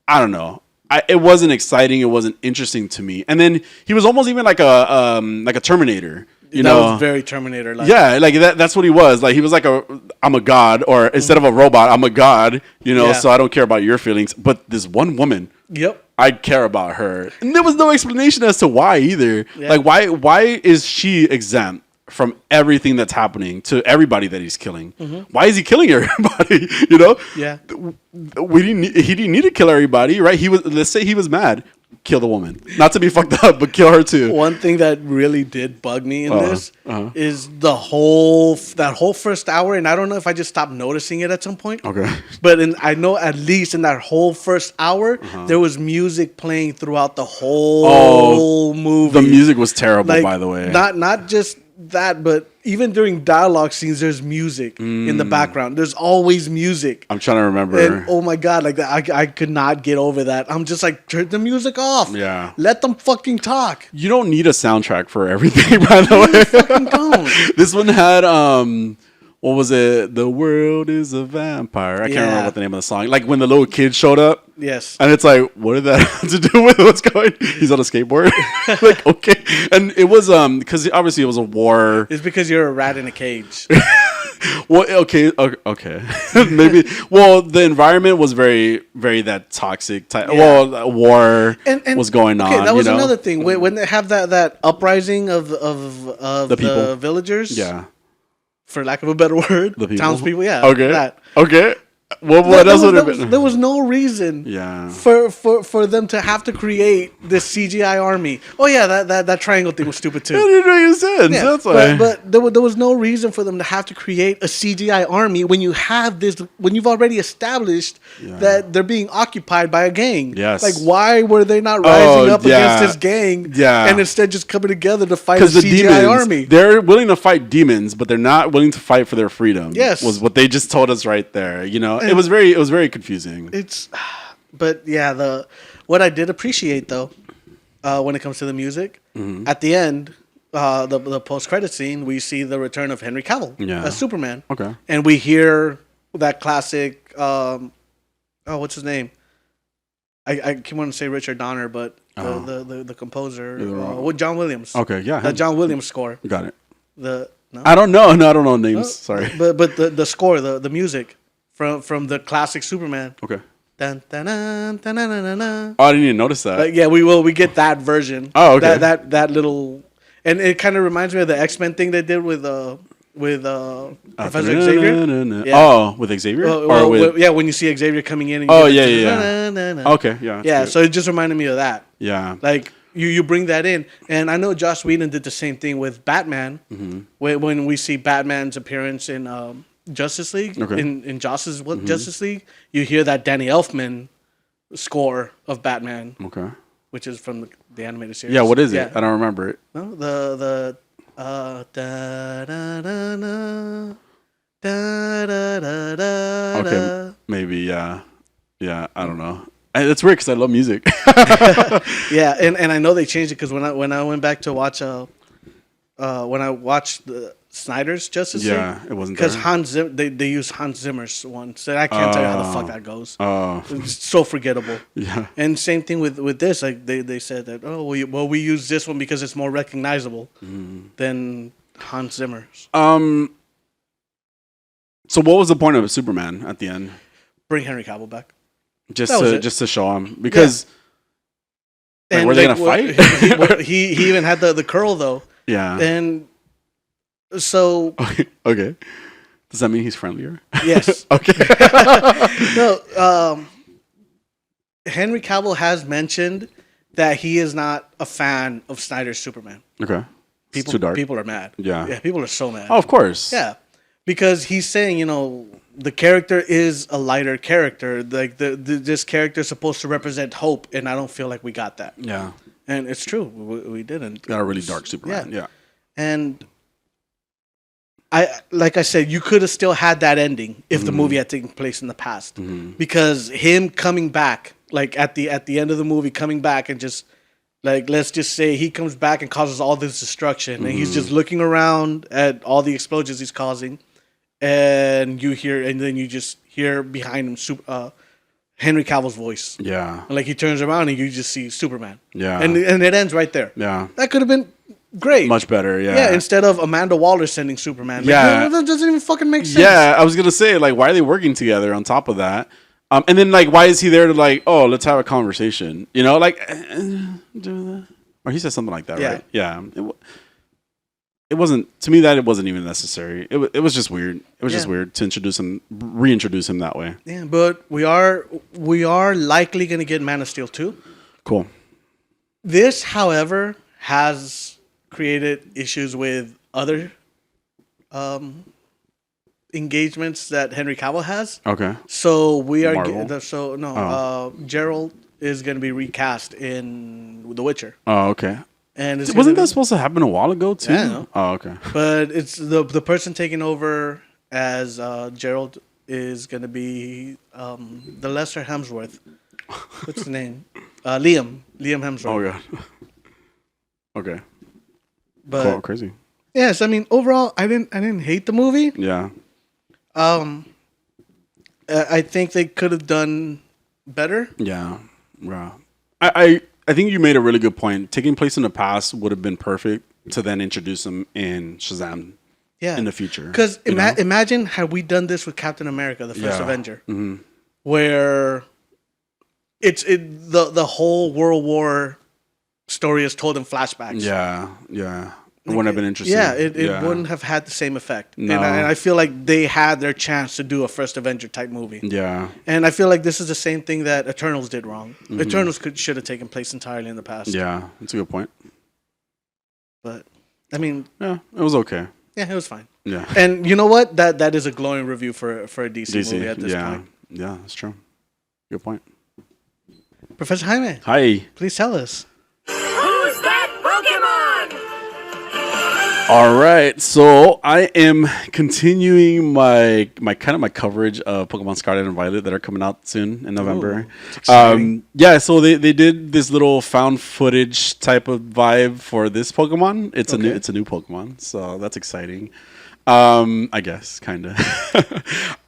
I don't know. It wasn't exciting. It wasn't interesting to me. And then he was almost even like a Terminator. That was very Terminator. Like. Yeah, like that's what he was. Like he was like I'm a god, or instead of a robot, I'm a god. Yeah. So I don't care about your feelings. But this one woman, Yep. I care about her, and there was no explanation as to why either. Yeah. Like why is she exempt from everything that's happening to everybody that he's killing? Why is he killing everybody? Yeah. He didn't need to kill everybody, right? Let's say he was mad. Kill the woman. Not to be fucked up, but kill her too. One thing that really did bug me in this is that whole first hour, and I don't know if I just stopped noticing it at some point. Okay. But I know at least in that whole first hour, there was music playing throughout the whole movie. The music was terrible, Like, by the way. Not just that, but even during dialogue scenes, there's music in the background. There's always music. I'm trying to remember. And oh my god, like I could not get over that. I'm just like, turn the music off. Yeah. Let them fucking talk. You don't need a soundtrack for everything, by the way. Fucking don't. This one had what was it? The world is a vampire. I can't remember Yeah. what the name of the song. Like when the little kid showed up. Yes. And it's like, what did that have to do with what's going? He's on a skateboard. Like, okay. And it was because obviously it was a war. It's because you're a rat in a cage. Well, okay. Maybe. Well, the environment was very, very that toxic type. Yeah. Well, war was going on. Okay, that was you know? another thing. When they have that uprising of the people. villagers. Yeah. For lack of a better word. The people. Townspeople, yeah. Okay. That. Okay. What else would have been? There was no reason Yeah. for them to have to create this CGI army. Oh yeah, that triangle thing was stupid It too. didn't make sense. Yeah, That's why. but there was no reason for them to have to create a CGI army when you've already established that they're being occupied by a gang. Yes. Like why were they not rising up yeah. against this gang? Yeah. And instead just coming together to fight a Because the CGI demons, army? they're willing to fight demons, but they're not willing to fight for their freedom. Yes. Was what they just told us right there. It was very confusing. But yeah, what I did appreciate though, when it comes to the music, at the end, the post credit scene, we see the return of Henry Cavill as Superman. Okay. And we hear that classic. What's his name? I keep wanting to say Richard Donner, but the composer, John Williams. Okay, yeah. The John Williams score. Got it. No? I don't know. No, I don't know names. Sorry. But the score, the music from the classic Superman. Okay. Dun, dun, dun, dun, dun, dun, dun. Oh, I didn't even notice that. But yeah, we get that version. Oh, okay. That little, and it kind of reminds me of the X-Men thing they did with Professor Xavier. Yeah. Oh, with Xavier? Or with... when you see Xavier coming in. And Oh, you get yeah. dun, dun, dun. Okay, yeah. Yeah, Good. so it just reminded me of that. Yeah. Like you bring that in, and I know Joss Whedon did the same thing with Batman. When we see Batman's appearance in Justice League, Okay. in Joss's Justice League, you hear that Danny Elfman score of Batman, Okay. which is from the animated series. Yeah, what is it? Yeah. I don't remember it. No, the da da da da da da da da. Okay, maybe, yeah. Yeah, I don't know. It's weird because I love music. Yeah, and I know they changed it because when I went back to watch when I watched the Snyder's Justice League, Yeah, it wasn't because there. they used Hans Zimmer's one, so I can't tell you how the fuck that goes. Oh, It's so forgettable. yeah. And same thing with this, like they said that we use this one because it's more recognizable than Hans Zimmer's. So what was the point of Superman at the end? Bring Henry Cavill back. Just That was to it. just to show him because Like, were they gonna fight? He even had the curl though, yeah. and so Okay. Does that mean he's friendlier? yes. Okay. No, Henry Cavill has mentioned that he is not a fan of Snyder's Superman. Okay. It's too dark. People are mad. Yeah. People are so mad. Oh, of course. Yeah, because he's saying, the character is a lighter character. Like this character is supposed to represent hope, and I don't feel like we got that. Yeah. And it's true, we didn't. Got a really dark Superman. Yeah. And like I said, you could have still had that ending if the movie had taken place in the past, because him coming back, like at the end of the movie, coming back and just like, let's just say he comes back and causes all this destruction, and he's just looking around at all the explosions he's causing, and then you just hear behind him Henry Cavill's voice. Yeah. And like he turns around and you just see Superman. Yeah. And it ends right there. Yeah. That could have been great. Much better. Yeah. Yeah, instead of Amanda Waller sending Superman. Like, Yeah. that doesn't even fucking make sense. Yeah, I was gonna say, like, why are they working together on top of that? And then, like, why is he there to, like, oh, let's have a conversation? Like, or he said something like that, Yeah. right? Yeah. It wasn't, to me, that it wasn't even necessary. It was just weird. It was just weird to reintroduce him that way. Yeah, but we are likely going to get Man of Steel 2. Cool. This, however, has created issues with other engagements that Henry Cavill has. Okay. So we are Marvel? Gerald is going to be recast in The Witcher. Oh, okay. And it's Wasn't gonna that supposed to happen a while ago, too? Yeah, I know. Oh, okay. But it's the person taking over as Gerald is going to be the Lesser Hemsworth. What's the name? Liam Hemsworth. Oh, God. Okay. But Cool. Crazy. yes, I mean overall, I didn't hate the movie. Yeah. I think they could have done better. Yeah. Yeah. I think you made a really good point. Taking place in the past would have been perfect to then introduce him in Shazam Yeah, in the future. Because imagine had we done this with Captain America, the first Yeah. Avenger, where the whole World War story is told in flashbacks. Yeah. Yeah. It wouldn't have been interesting. Yeah, it wouldn't have had the same effect. No. And I feel like they had their chance to do a first Avenger type movie. Yeah. And I feel like this is the same thing that Eternals did wrong. Eternals should have taken place entirely in the past. Yeah. That's a good point. But I mean, Yeah. It was okay. yeah, it was fine. Yeah. And you know what? That is a glowing review for a DC movie at this point. Yeah. That's true. Good point. Professor Jaime, Hi. please tell us. Who's that Pokemon? All right, so I am continuing my coverage of Pokemon Scarlet and Violet that are coming out soon in November. it's exciting. Yeah, so they did this little found footage type of vibe for this Pokemon. It's a new Pokemon, so that's exciting. I guess kind of.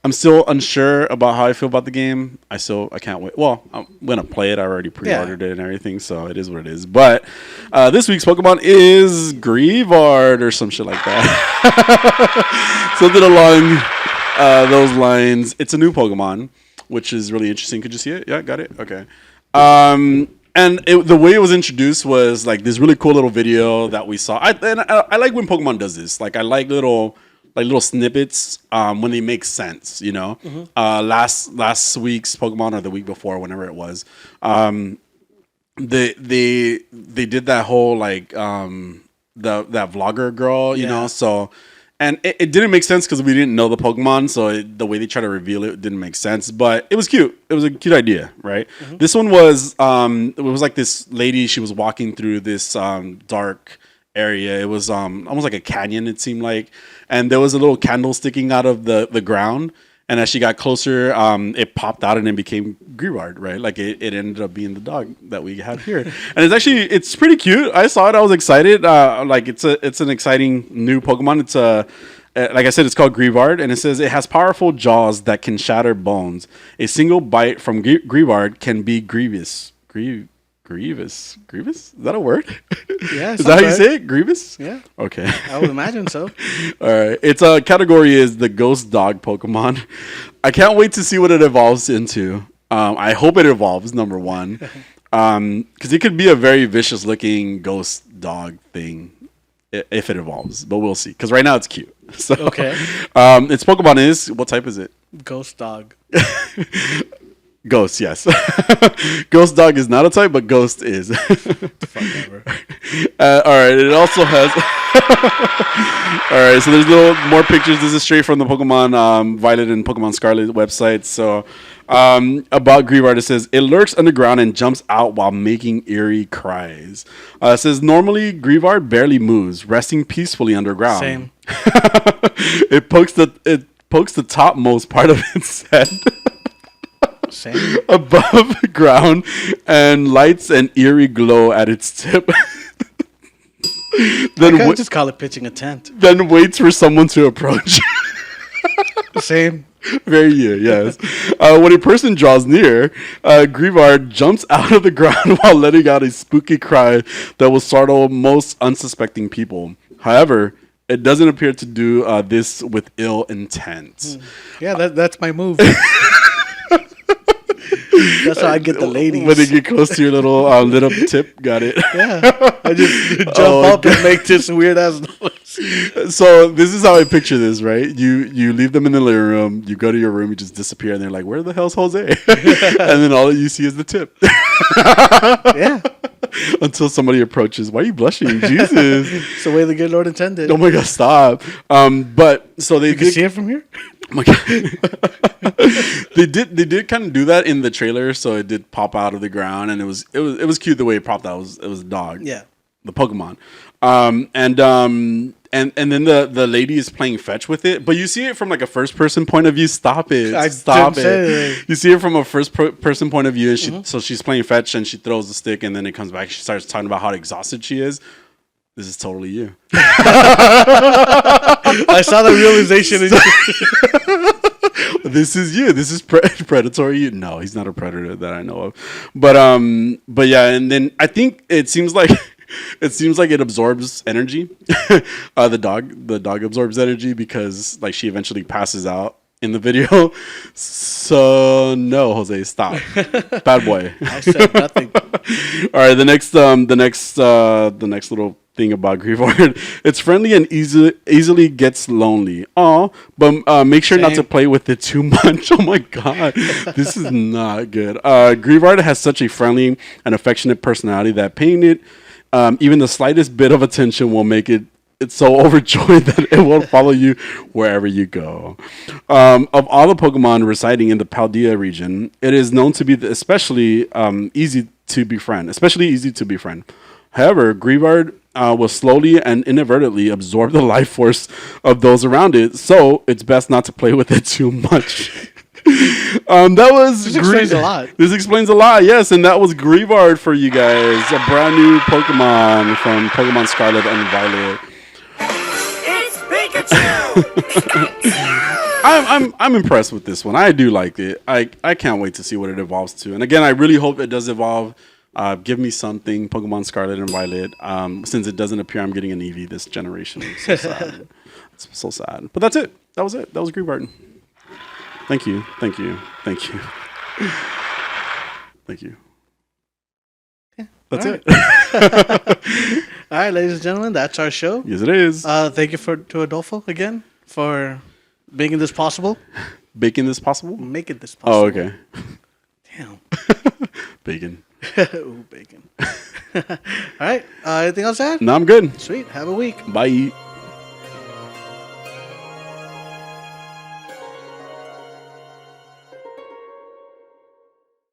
I'm still unsure about how I feel about the game. I can't wait. Well, I'm gonna play it. I already pre-ordered it and everything, so it is what it is. But this week's Pokemon is Grievard or some shit like that. Something along those lines. It's a new Pokemon, which is really interesting. Could you see it? Yeah, got it. Okay. And the way it was introduced was like this really cool little video that we saw. I like when Pokemon does this. Like I like little snippets when they make sense. Last week's Pokemon or the week before, whenever it was, they did that whole like that vlogger girl. You know, so And it didn't make sense because we didn't know the Pokemon, so the way they try to reveal it didn't make sense. But it was cute. It was a cute idea, right? This one was it was like this lady. She was walking through this dark area. It was almost like a canyon. It seemed like, and there was a little candle sticking out of the ground. And as she got closer, it popped out and it became Greavard, right? Like it ended up being the dog that we have here, and it's pretty cute. I saw it, I was excited. Like it's an exciting new Pokemon. It's like I said, it's called Greavard, and it says it has powerful jaws that can shatter bones. A single bite from Greavard can be grievous. Grievous? Is that a word? Yeah. Is that how you say it? Grievous? Yeah. Okay. I would imagine so. All right. Its category is the ghost dog Pokemon. I can't wait to see what it evolves into. I hope it evolves, number one. Because it could be a very vicious looking ghost dog thing if it evolves. But we'll see. Because right now it's cute. So, Okay. Its Pokemon is, what type is it? Ghost dog. Ghost, yes. Ghost dog is not a type, but ghost is. Fuck ever. All right, it also has. All right, so there's more pictures. This is straight from the Pokemon Violet and Pokemon Scarlet website. So, about Greavard, it says it lurks underground and jumps out while making eerie cries. It says normally Greavard barely moves, resting peacefully underground. Same. It pokes the topmost part of its head. Same. Above ground and lights an eerie glow at its tip. Then I just call it pitching a tent. Then waits for someone to approach. Same. Very yes. When a person draws near, Greavard jumps out of the ground while letting out a spooky cry that will startle most unsuspecting people. However, it doesn't appear to do this with ill intent. Yeah, that's my move. That's how I get the ladies. When they get close to your little lit up tip, got it. Yeah, I just jump up and make this weird ass noise. So this is how I picture this, right? You leave them in the living room, you go to your room, you just disappear, and they're like, "Where the hell's Jose?" And then all you see is the tip. Yeah. Until somebody approaches. Why are you blushing? Jesus. It's the way the good Lord intended. Oh my God, stop. But so they You can see it from here? Oh my God. They did kind of do that in the trailer, so it did pop out of the ground, and it was cute the way it popped out. It was a dog. Yeah. The Pokemon. And then the lady is playing fetch with it, but you see it from like a first person point of view. Stop it! Stop it! You see it from a first person point of view, and so she's playing fetch, and she throws the stick, and then it comes back. She starts talking about how exhausted she is. This is totally you. I saw the realization. This is you. This is predatory. No, he's not a predator that I know of. But yeah, and then I think it seems like it absorbs energy. The dog absorbs energy because like she eventually passes out in the video. So no, Jose, stop. Bad boy. I said nothing. All right, the next little thing about Greavard. It's friendly and easily gets lonely. But make sure not to play with it too much. Oh my God, this is not good. Greavard has such a friendly and affectionate personality that paying it even the slightest bit of attention will make it's so overjoyed that it will follow you wherever you go. Of all the Pokemon residing in the Paldea region, it is known to be especially easy to befriend. However, Greavard will slowly and inadvertently absorb the life force of those around it, so it's best not to play with it too much. This explains a lot. This explains a lot, yes, and that was Greavard for you guys, a brand new Pokemon from Pokemon Scarlet and Violet. It's Pikachu! I'm impressed with this one. I do like it. I can't wait to see what it evolves to. And again, I really hope it does evolve. Give me something, Pokemon Scarlet and Violet. Since it doesn't appear I'm getting an Eevee this generation. It's so sad. It's so sad. But that's it. That was it. That was Greavard. Thank you. Thank you. Thank you. Thank you. Yeah, that's it. All right, ladies and gentlemen, that's our show. Yes, it is. Thank you to Adolfo again for making this possible. Making this possible? Making this possible. Oh, okay. Damn. Bacon. Ooh, bacon. All right. Anything else to add? No, I'm good. Sweet. Have a week. Bye.